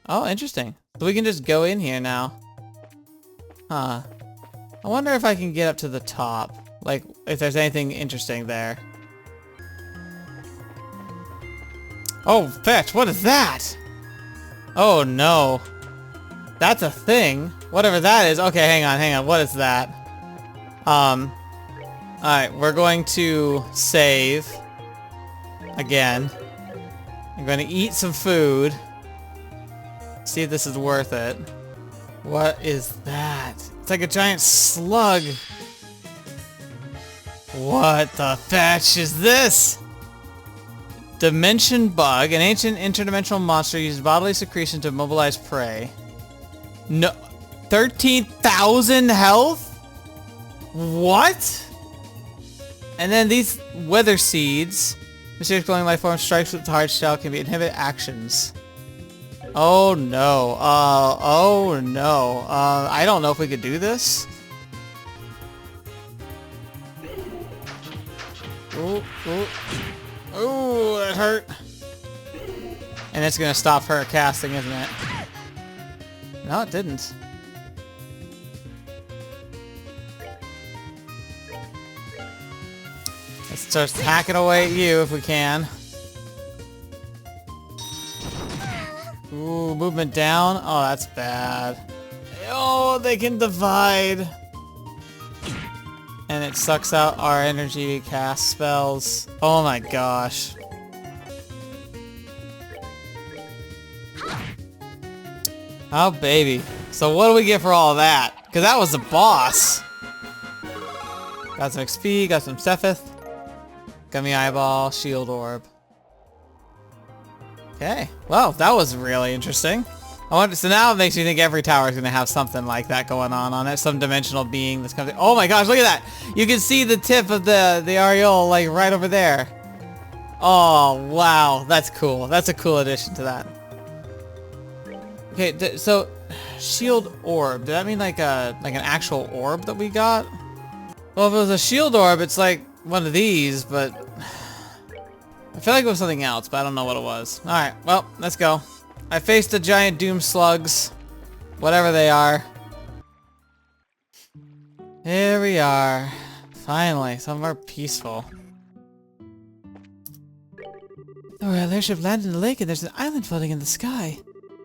Oh, interesting. So we can just go in here now. Huh. I wonder if I can get up to the top. Like, if there's anything interesting there. Oh, fetch, what is that? Oh no. That's a thing. Whatever that is. Okay, hang on. What is that? Alright, we're going to save. Again. I'm going to eat some food. See if this is worth it. What is that? It's like a giant slug. What the fetch is this? Dimension Bug, an ancient interdimensional monster uses bodily secretion to immobilize prey. No, 13,000 health? What? And then these weather seeds. Mysterious glowing life form strikes with hard shell can be inhibit actions. Oh no. Oh no. I don't know if we could do this. Ooh, ooh. Ooh, that hurt. And it's gonna stop her casting, isn't it? No, it didn't. Let's start hacking away at you if we can. Ooh, movement down. Oh, that's bad. Oh, they can divide. And it sucks out our energy to cast spells. Oh my gosh. Oh baby. So what do we get for all of that? Because that was the boss. Got some XP, got some Sepheth. Gummy Eyeball, Shield Orb. Okay. Well, that was really interesting. So now it makes me think every tower is going to have something like that going on it. Some dimensional being that's coming. Oh my gosh, look at that! You can see the tip of the areole like right over there. Oh wow, that's cool. That's a cool addition to that. Okay, so shield orb. Did that mean like an actual orb that we got? Well, if it was a shield orb, it's like one of these, but I feel like it was something else, but I don't know what it was. All right, well, let's go. I faced the giant doom slugs, whatever they are. Here we are. Finally, somewhere peaceful. The royal airship landed in the lake and there's an island floating in the sky.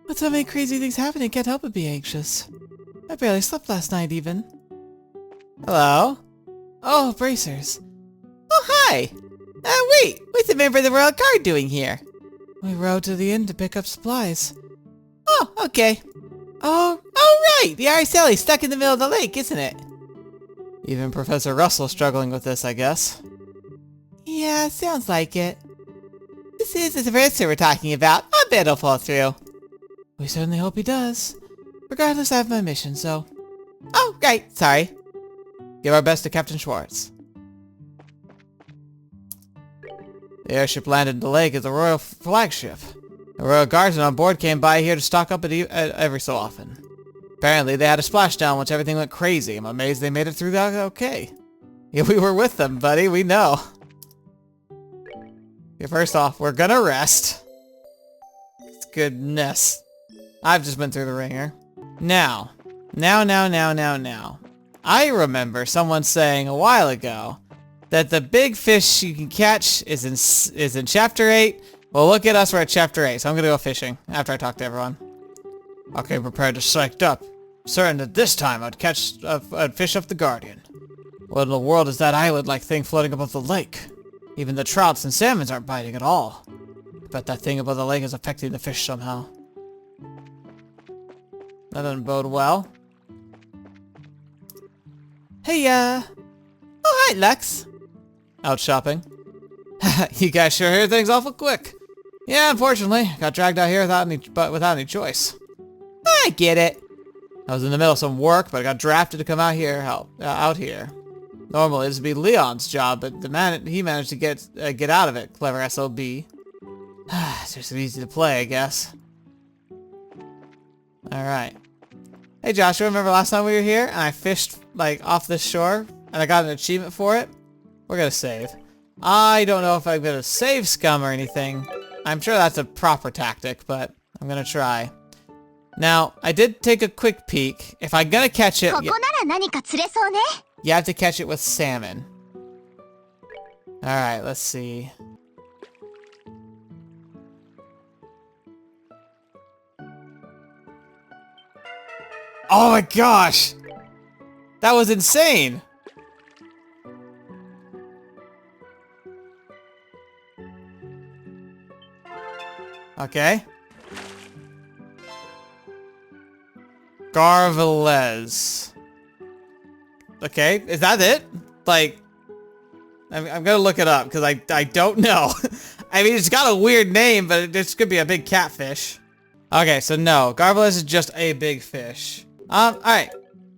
With so many crazy things happening, I can't help but be anxious. I barely slept last night even. Hello? Oh, bracers. Oh, hi! Wait! What's the member of the Royal Guard doing here? We rode to the inn to pick up supplies. Oh, okay. Oh, right! The Araceli stuck in the middle of the lake, isn't it? Even Professor Russell struggling with this, I guess. Yeah, sounds like it. This is the Professor we're talking about. I bet he'll fall through. We certainly hope he does. Regardless, I have my mission, so... Oh, right, sorry. Give our best to Captain Schwartz. The airship landed in the lake as a royal flagship. The royal guardsmen on board came by here to stock up every so often. Apparently, they had a splashdown once everything went crazy. I'm amazed they made it through that okay. Yeah, we were with them, buddy. We know. Okay, first off, we're gonna rest. Goodness. I've just been through the ringer. Now. I remember someone saying a while ago that the big fish you can catch is in Chapter 8. Well, look at us, we're at Chapter 8, so I'm gonna go fishing after I talk to everyone. Okay, prepared to psyched up. Certain that this time I'd fish up the Guardian. What in the world is that island-like thing floating above the lake? Even the trouts and salmons aren't biting at all. I bet that thing above the lake is affecting the fish somehow. That doesn't bode well. Hey, oh, hi, Lex. Out shopping. You guys sure hear things awful quick. Yeah, unfortunately, got dragged out here without any choice. I get it. I was in the middle of some work, but I got drafted to come out here. Normally, this would be Leon's job, but he managed to get out of it. Clever SOB. It's just easy to play, I guess. All right. Hey, Joshua, remember last time we were here and I fished like off this shore and I got an achievement for it? We're gonna save. I don't know if I'm gonna save scum or anything. I'm sure that's a proper tactic, but I'm gonna try. Now, I did take a quick peek. If I'm gonna catch it, you have to catch it with salmon. Alright, let's see. Oh my gosh! That was insane! Okay. Garveles. Okay, is that it? Like, I'm gonna look it up because I don't know. I mean, it's got a weird name, but this could be a big catfish. Okay, so no, Garveles is just a big fish. Alright.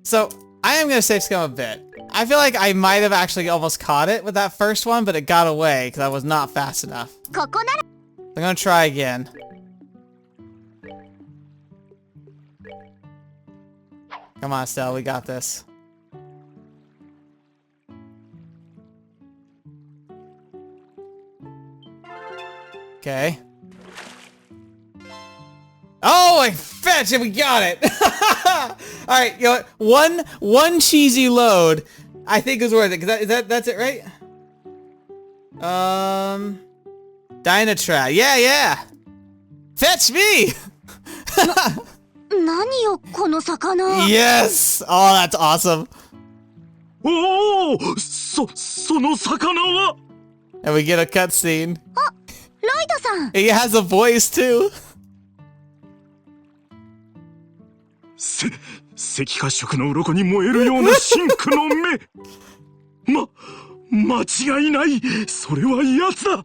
So, I am gonna save scum a bit. I feel like I might have actually almost caught it with that first one, but it got away because I was not fast enough. I'm gonna try again. Come on, Estelle, we got this. Okay. Oh, I fetched it, we got it! Alright, you know what? One cheesy load, I think is worth it, because that's it, right? Dynatrap. Yeah! Fetch me! Yes! Oh, that's awesome. Oh, その魚は And we get a cutscene. He has a voice too. 赤褐色の鱗に燃えるような真紅の目。間違いない。それは奴だ。バ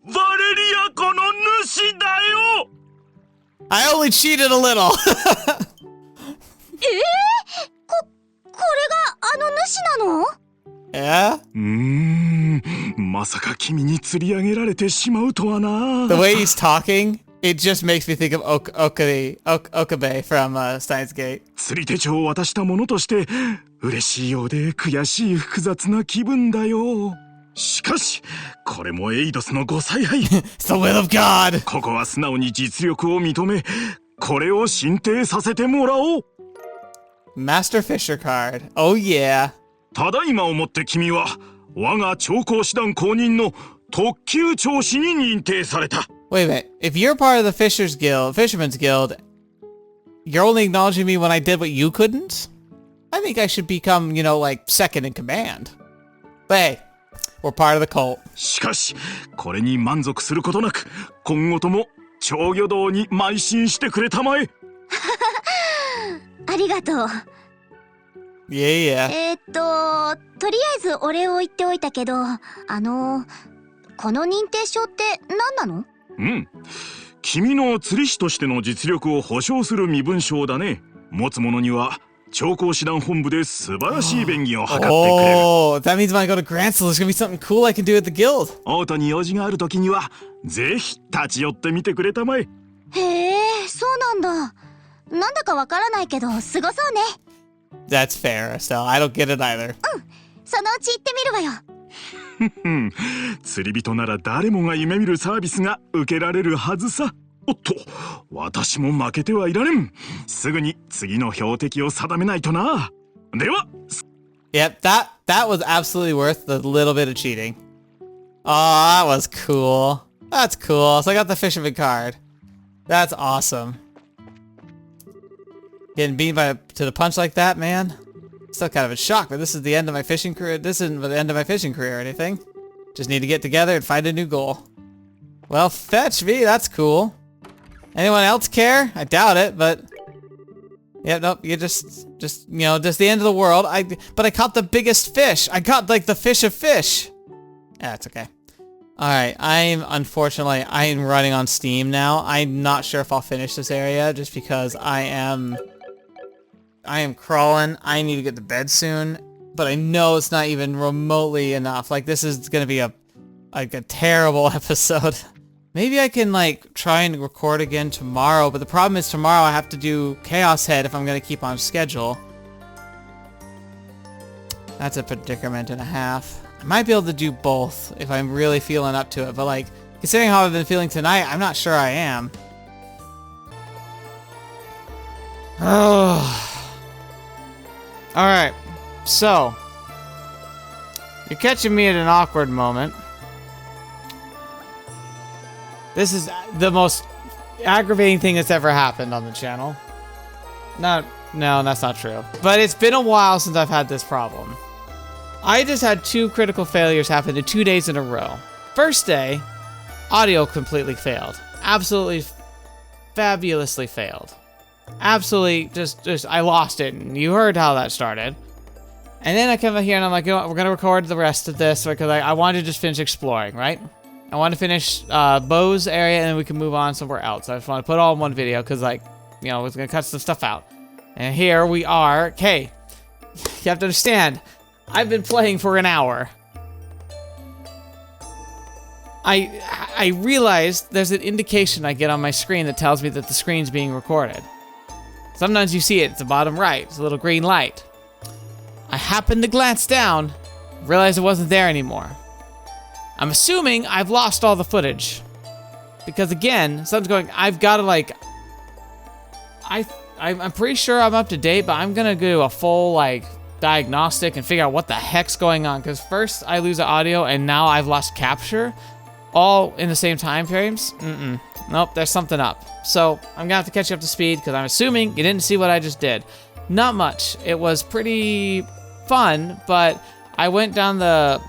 レリア湖の主だよ。I only cheated a little. これがあの主なの？ Yeah? まさか君に釣り上げられてしまうとはな。The way he's talking, it just makes me think of Okabe from Steins Gate. 釣り手帳を渡したものとして嬉しいようで悔しい複雑な気分だよ。しかしこれもエイドスのご采配。It's the will of God. ここは素直に実力を認め、これを進呈させてもらおう。Master Fisher card. Oh yeah. ただいまをもって君は我が調香師団公認の特級調子に認定された。Wait a minute. If you're part of the Fisherman's Guild, you're only acknowledging me when I did what you couldn't? I think I should become, you know, like, second in command. But hey, we're part of the cult. しかし、これに満足することなく、今後とも長魚道に邁進してくれたまえ。ありがとう。Yeah. とりあえずお礼を言っておいたけど、この認定証って何なの？君の釣り師としての実力を保証する身分証だね。持つ者には調香師団本部で素晴らしい便宜を図ってくれる。Oh, that means when I go to Grancel, there's gonna be something cool I can do at the guild. オートに用事がある時にはぜひ立ち寄ってみてくれたまえ。へえ、そうなんだ。なんだかわからないけどすごそうね。That's fair, Estelle. I don't get it either. そのうち行ってみるわよ。釣り人なら誰もが夢見るサービスが受けられるはずさ。おっと、私も負けてはいられん。すぐに次の標的を定めないとな。では。Yep, that was absolutely worth the little bit of cheating. Oh, that was cool. That's cool. So I got the fisherman card. That's awesome. Getting beat to the punch like that, man. Still kind of in shock, but this is the end of my fishing career. This isn't the end of my fishing career or anything. Just need to get together and find a new goal. Well, fetch me. That's cool. Anyone else care? I doubt it, but yeah, nope. You just you know, just the end of the world. But I caught the biggest fish. I caught like the fish of fish. Yeah, it's okay. All right, I'm running on steam now. I'm not sure if I'll finish this area just because I am crawling. I need to get to bed soon, but I know it's not even remotely enough. Like this is gonna be a terrible episode. Maybe I can like try and record again tomorrow, but the problem is tomorrow I have to do Chaos Head if I'm gonna keep on schedule. That's a predicament and a half. I might be able to do both if I'm really feeling up to it, but like considering how I've been feeling tonight, I'm not sure I am. Oh. Alright, so you're catching me at an awkward moment. This is the most aggravating thing that's ever happened on the channel. Not No, that's not true. But it's been a while since I've had this problem. I just had 2 critical failures happen in 2 days in a row. First day, audio completely failed. Absolutely fabulously failed. Absolutely just I lost it, and you heard how that started. And then I come out here and I'm like, you know what, we're gonna record the rest of this because I wanted to just finish exploring, right? I want to finish Bo's area and then we can move on somewhere else. I just want to put it all in one video because, like, you know, it's gonna cut some stuff out. And here we are. Okay, you have to understand, I've been playing for an hour. I realized there's an indication I get on my screen that tells me that the screen's being recorded. Sometimes you see it at the bottom right. It's a little green light. I happened to glance down, realized it wasn't there anymore. I'm assuming I've lost all the footage. Because again, something's going, I've got to like, I'm pretty sure I'm up to date, but I'm gonna do a full like diagnostic and figure out what the heck's going on. Because first I lose the audio and now I've lost capture. All in the same time frames? Nope, there's something up. So I'm gonna have to catch you up to speed because I'm assuming you didn't see what I just did. Not much. It was pretty fun, but I went down I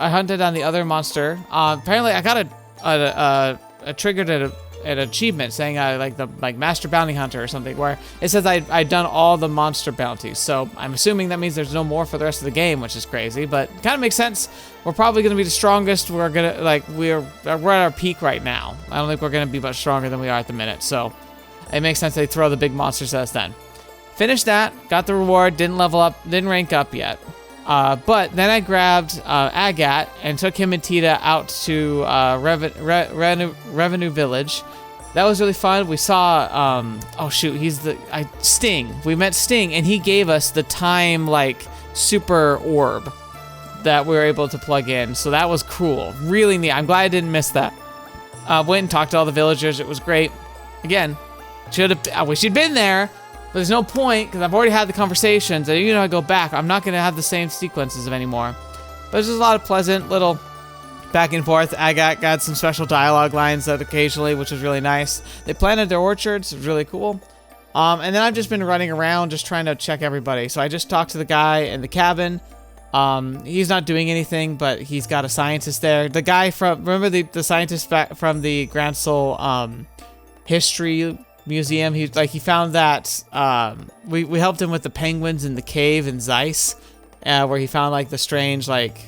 hunted down the other monster. Apparently I got a triggered an achievement saying I like Master Bounty Hunter or something, where it says I'd done all the monster bounties. So I'm assuming that means there's no more for the rest of the game, which is crazy, but kind of makes sense. We're probably gonna be the strongest. We're at our peak right now. I don't think we're gonna be much stronger than we are at the minute. So it makes sense they throw the big monsters at us then. Finished that, got the reward, didn't level up, didn't rank up yet. But then I grabbed Agat and took him and Tita out to Revenue Village. That was really fun. We saw, oh shoot, Sting. We met Sting and he gave us the time, like, super orb that we were able to plug in. So that was cool. Really neat. I'm glad I didn't miss that. Went and talked to all the villagers. It was great. Again, I wish you'd been there. But there's no point, because I've already had the conversations, and even if I go back, I'm not going to have the same sequences anymore. But there's just a lot of pleasant little back and forth. I got some special dialogue lines that occasionally, which was really nice. They planted their orchards, it was really cool. And then I've just been running around just trying to check everybody. So I just talked to the guy in the cabin. He's not doing anything, but he's got a scientist there. The guy remember the scientist from the Grancel history museum? He found that we helped him with the penguins in the cave in Zeiss, where he found like the strange like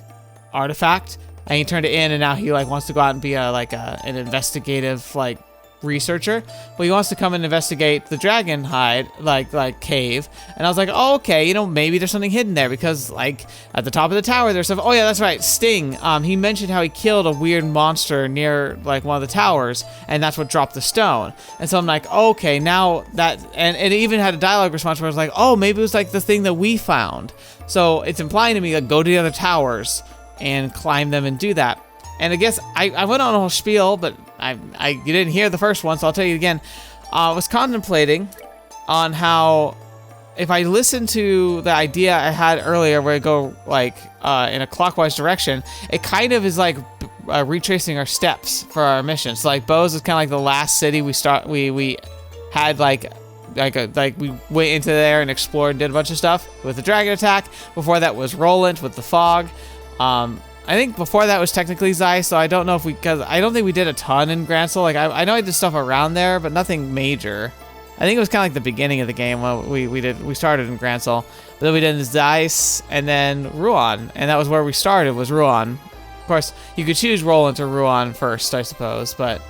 artifact, and he turned it in, and now he like wants to go out and be an investigative like researcher. But he wants to come and investigate the dragon hide like cave. And I was like, oh, okay, you know, maybe there's something hidden there, because like at the top of the tower there's stuff. Oh yeah, that's right, Sting. He mentioned how he killed a weird monster near like one of the towers, and that's what dropped the stone. And so I'm like, okay, now that, and it even had a dialogue response where I was like, oh, maybe it was like the thing that we found. So it's implying to me like go to the other towers and climb them and do that. And I guess I went on a whole spiel, but you didn't hear the first one, so I'll tell you again. I was contemplating on how if I listen to the idea I had earlier where I go like in a clockwise direction, it kind of is like retracing our steps for our mission. So like Bo's is kind of like the last city we had like we went into there and explored and did a bunch of stuff with the dragon attack. Before that was Roland with the fog. I think before that was technically Zeiss, so I don't know if because I don't think we did a ton in Grancel. Like I know I did stuff around there, but nothing major. I think it was kind of like the beginning of the game when we started in Grancel, but then we did Zeiss and then Rouen, and that was where we started, was Rouen. Of course, you could choose Roland or Rouen first, I suppose, but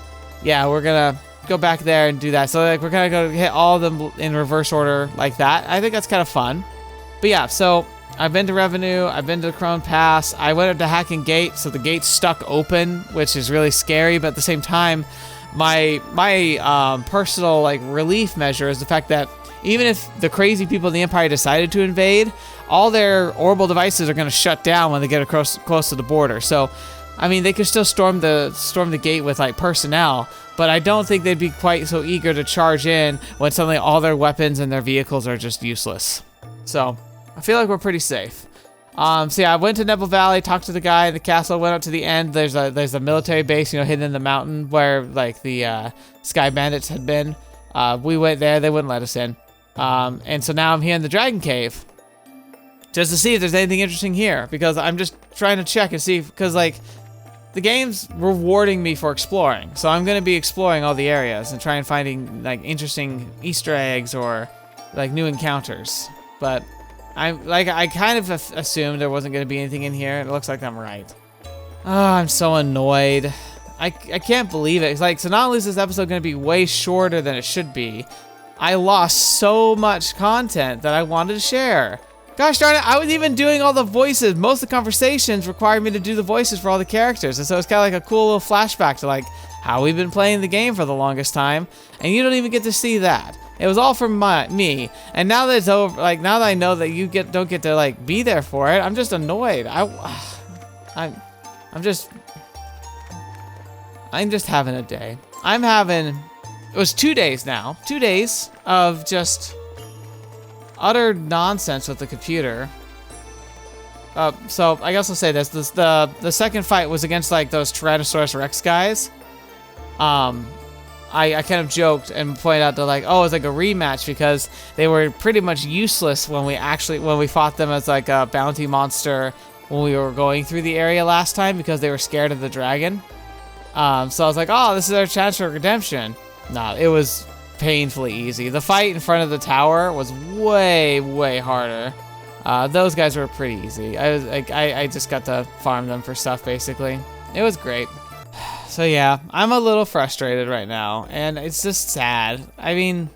yeah, we're gonna go back there and do that. So like we're gonna go hit all of them in reverse order like that. I think that's kind of fun. But yeah, so I've been to Revenue, I've been to the Crone Pass, I went up to Hacking Gate, so the gate's stuck open, which is really scary, but at the same time, my personal like relief measure is the fact that even if the crazy people in the Empire decided to invade, all their orbital devices are going to shut down when they get close to the border. So, I mean, they could still storm the gate with like personnel, but I don't think they'd be quite so eager to charge in when suddenly all their weapons and their vehicles are just useless. So I feel like we're pretty safe. So yeah, I went to Nebel Valley, talked to the guy in the castle, went up to the end. There's a military base, you know, hidden in the mountain where like the Sky Bandits had been. We went there, they wouldn't let us in. And so now I'm here in the Dragon Cave. Just to see if there's anything interesting here. Because I'm just trying to check and see, because like, the game's rewarding me for exploring. So I'm gonna be exploring all the areas and try and finding like interesting Easter eggs or like new encounters. But I kind of assumed there wasn't gonna be anything in here. It looks like I'm right. Oh, I'm so annoyed. I can't believe it. It's like, so not only is this episode gonna be way shorter than it should be, I lost so much content that I wanted to share. Gosh darn it, I was even doing all the voices. Most of the conversations required me to do the voices for all the characters. And so it's kind of like a cool little flashback to like how we've been playing the game for the longest time. And you don't even get to see that. It was all from me. And now that it's over, like now that I know that you don't get to like be there for it, I'm just annoyed. I'm just having a day. It was 2 days now. 2 days of just utter nonsense with the computer. So I guess I'll say this. The second fight was against like those Tyrannosaurus Rex guys. I kind of joked and pointed out that like, oh, it's like a rematch because they were pretty much useless when we fought them as like a bounty monster when we were going through the area last time because they were scared of the dragon. So I was like, oh, this is our chance for redemption. No, it was painfully easy. The fight in front of the tower was way harder. Those guys were pretty easy. I just got to farm them for stuff basically. It was great. So yeah, I'm a little frustrated right now, and it's just sad. I mean,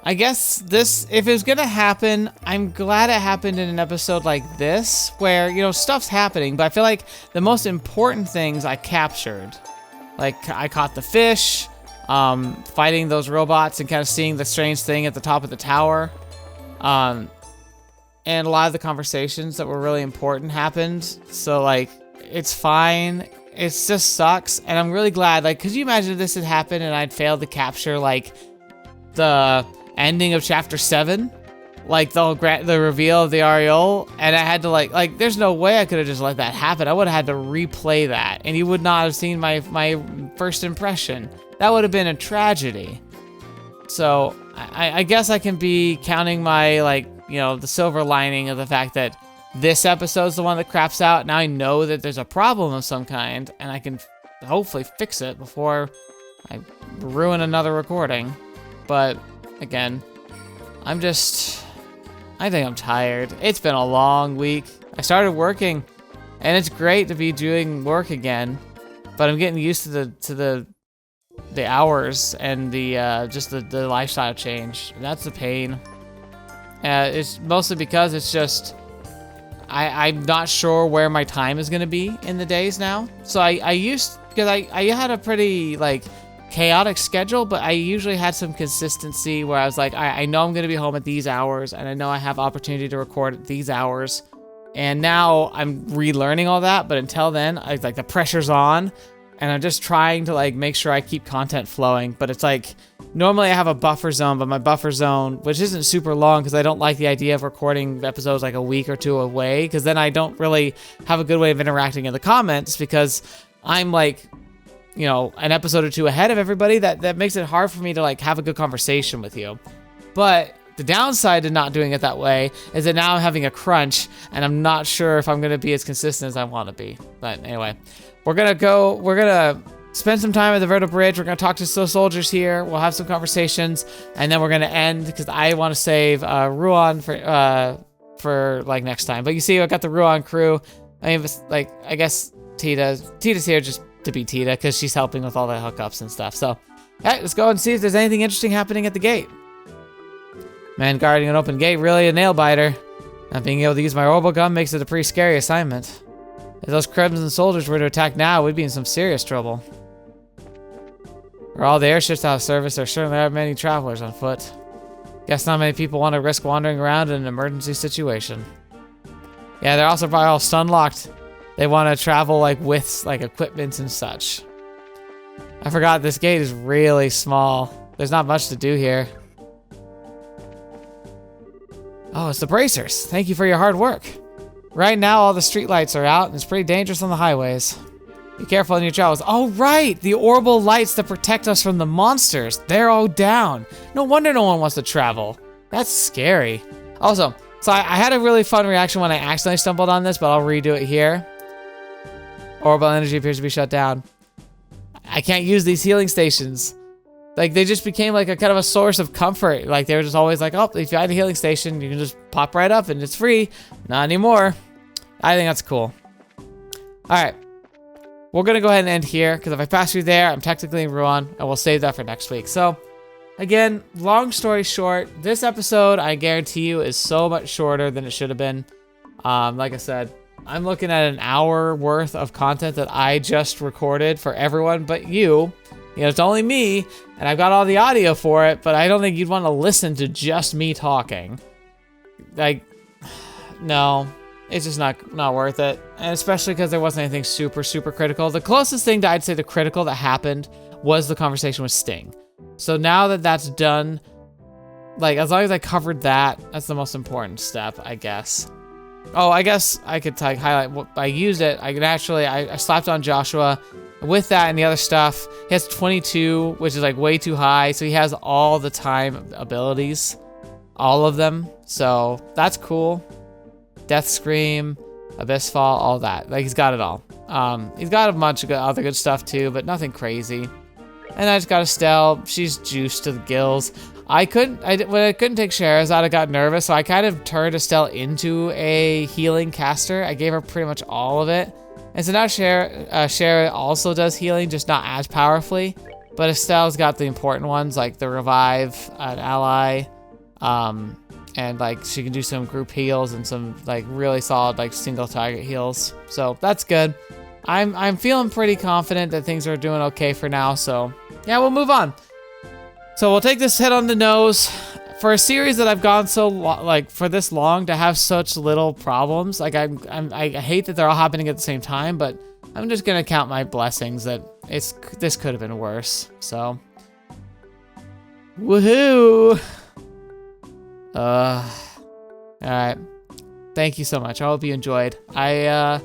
I guess if it was gonna happen, I'm glad it happened in an episode like this, where, you know, stuff's happening, but I feel like the most important things I captured. Like, I caught the fish, fighting those robots and kind of seeing the strange thing at the top of the tower. And a lot of the conversations that were really important happened. So, like, it's fine. It just sucks. And I'm really glad, like, could you imagine if this had happened and I'd failed to capture, like, the ending of Chapter 7? Like, the reveal of the Ariel, and I had to, like, there's no way I could have just let that happen. I would have had to replay that, and you would not have seen my first impression. That would have been a tragedy. So, I guess I can be counting my, like, you know, the silver lining of the fact that this episode's the one that craps out. Now I know that there's a problem of some kind, and I can hopefully fix it before I ruin another recording. But, again, I think I'm tired. It's been a long week. I started working, and it's great to be doing work again, but I'm getting used to the hours and the just the lifestyle change. That's the pain. It's mostly because it's just I'm not sure where my time is gonna be in the days now. So I had a pretty like chaotic schedule, but I usually had some consistency where I was like, I know I'm going to be home at these hours, and I know I have opportunity to record at these hours. And now I'm relearning all that, but until then, like the pressure's on, and I'm just trying to like make sure I keep content flowing. But it's like, normally I have a buffer zone, but my buffer zone, which isn't super long because I don't like the idea of recording episodes like a week or two away, because then I don't really have a good way of interacting in the comments because I'm like, you know, an episode or two ahead of everybody. That makes it hard for me to like have a good conversation with you. But the downside to not doing it that way is that now I'm having a crunch, and I'm not sure if I'm going to be as consistent as I want to be. But anyway, we're going to spend some time at the Vertical Bridge. We're going to talk to some soldiers here. We'll have some conversations, and then we're going to end because I want to save Ruan for like next time. But you see, I got the Ruan crew. I mean, like, I guess Tita's here just to be Tita because she's helping with all the hookups and stuff. So, hey, let's go and see if there's anything interesting happening at the gate. Man guarding an open gate, really a nail biter. Not being able to use my Orbal gun makes it a pretty scary assignment. If those Crimson soldiers were to attack now, we'd be in some serious trouble. For all the airships out of service, there certainly aren't many travelers on foot. Guess not many people want to risk wandering around in an emergency situation. Yeah, they're also probably all stun-locked. They want to travel like with like equipment and such. I forgot this gate is really small. There's not much to do here. Oh, it's the bracers. Thank you for your hard work. Right now, all the streetlights are out, and it's pretty dangerous on the highways. Be careful in your travels. Oh, right! The Orbal lights that protect us from the monsters. They're all down. No wonder no one wants to travel. That's scary. Also, so I had a really fun reaction when I accidentally stumbled on this, but I'll redo it here. Orbal energy appears to be shut down. I can't use these healing stations. Like, they just became like a kind of a source of comfort. Like, they were just always like, oh, if you had a healing station, you can just pop right up and it's free. Not anymore. I think that's cool. All right. We're going to go ahead and end here, because if I pass through there, I'm technically in Ruan, and we'll save that for next week. So, again, long story short, this episode, I guarantee you, is so much shorter than it should have been. Like I said, I'm looking at an hour worth of content that I just recorded for everyone but you. You know, it's only me, and I've got all the audio for it, but I don't think you'd want to listen to just me talking. Like, no. It's just not worth it. And especially because there wasn't anything super, super critical. The closest thing that I'd say to critical that happened was the conversation with Sting. So now that that's done, like, as long as I covered that, that's the most important step, I guess. Oh, I guess I could highlight what I used it. I could actually, I slapped on Joshua with that and the other stuff. He has 22, which is like way too high. So he has all the time abilities, all of them. So that's cool. Death Scream, Abyss Fall, all that. Like, he's got it all. He's got a bunch of other good stuff too, but nothing crazy. And I just got Estelle. She's juiced to the gills. When I couldn't take Sherazade, I got nervous, so I kind of turned Estelle into a healing caster. I gave her pretty much all of it. And so now Shara also does healing, just not as powerfully. But Estelle's got the important ones, like the Revive, an ally, and like she can do some group heals and some like really solid like single target heals. So that's good. I'm feeling pretty confident that things are doing okay for now. So yeah, we'll move on. So we'll take this hit on the nose for a series that I've gone for this long to have such little problems. Like I hate that they're all happening at the same time, but I'm just gonna count my blessings that this could have been worse. So woohoo! All right. Thank you so much. I hope you enjoyed. Gonna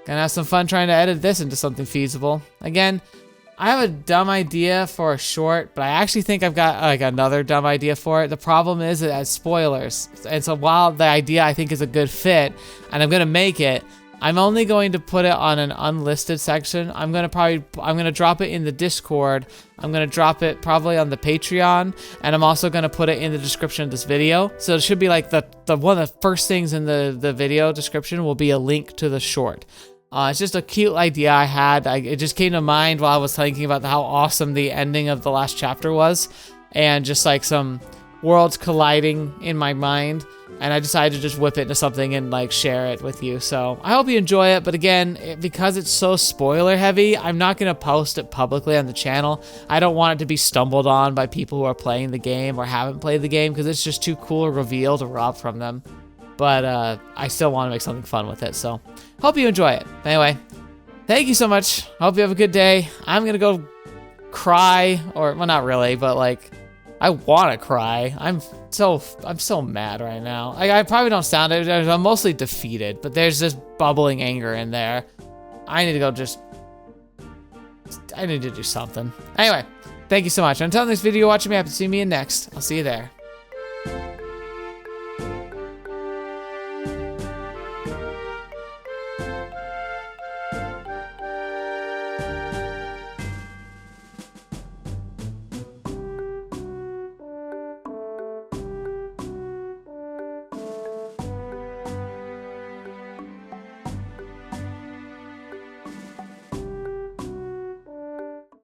have some fun trying to edit this into something feasible. Again, I have a dumb idea for a short, but I actually think I've got like another dumb idea for it. The problem is it has spoilers. And so while the idea I think is a good fit, and I'm gonna make it, I'm only going to put it on an unlisted section. I'm gonna drop it in the Discord. I'm gonna drop it probably on the Patreon, and I'm also gonna put it in the description of this video. So it should be like the one of the first things in the video description will be a link to the short. It's just a cute idea I had. It just came to mind while I was thinking about how awesome the ending of the last chapter was, and just like some worlds colliding in my mind. And I decided to just whip it into something and like share it with you. So I hope you enjoy it. But again, because it's so spoiler heavy, I'm not going to post it publicly on the channel. I don't want it to be stumbled on by people who are playing the game or haven't played the game, because it's just too cool a reveal to rob from them. But I still want to make something fun with it. So hope you enjoy it. But anyway, thank you so much. Hope you have a good day. I'm going to go cry, or well, not really, but like I want to cry. I'm so mad right now. I probably don't sound it. I'm mostly defeated, but there's this bubbling anger in there. I need to do something. Anyway, thank you so much. Until next video, watching me, I hope to see me in next. I'll see you there.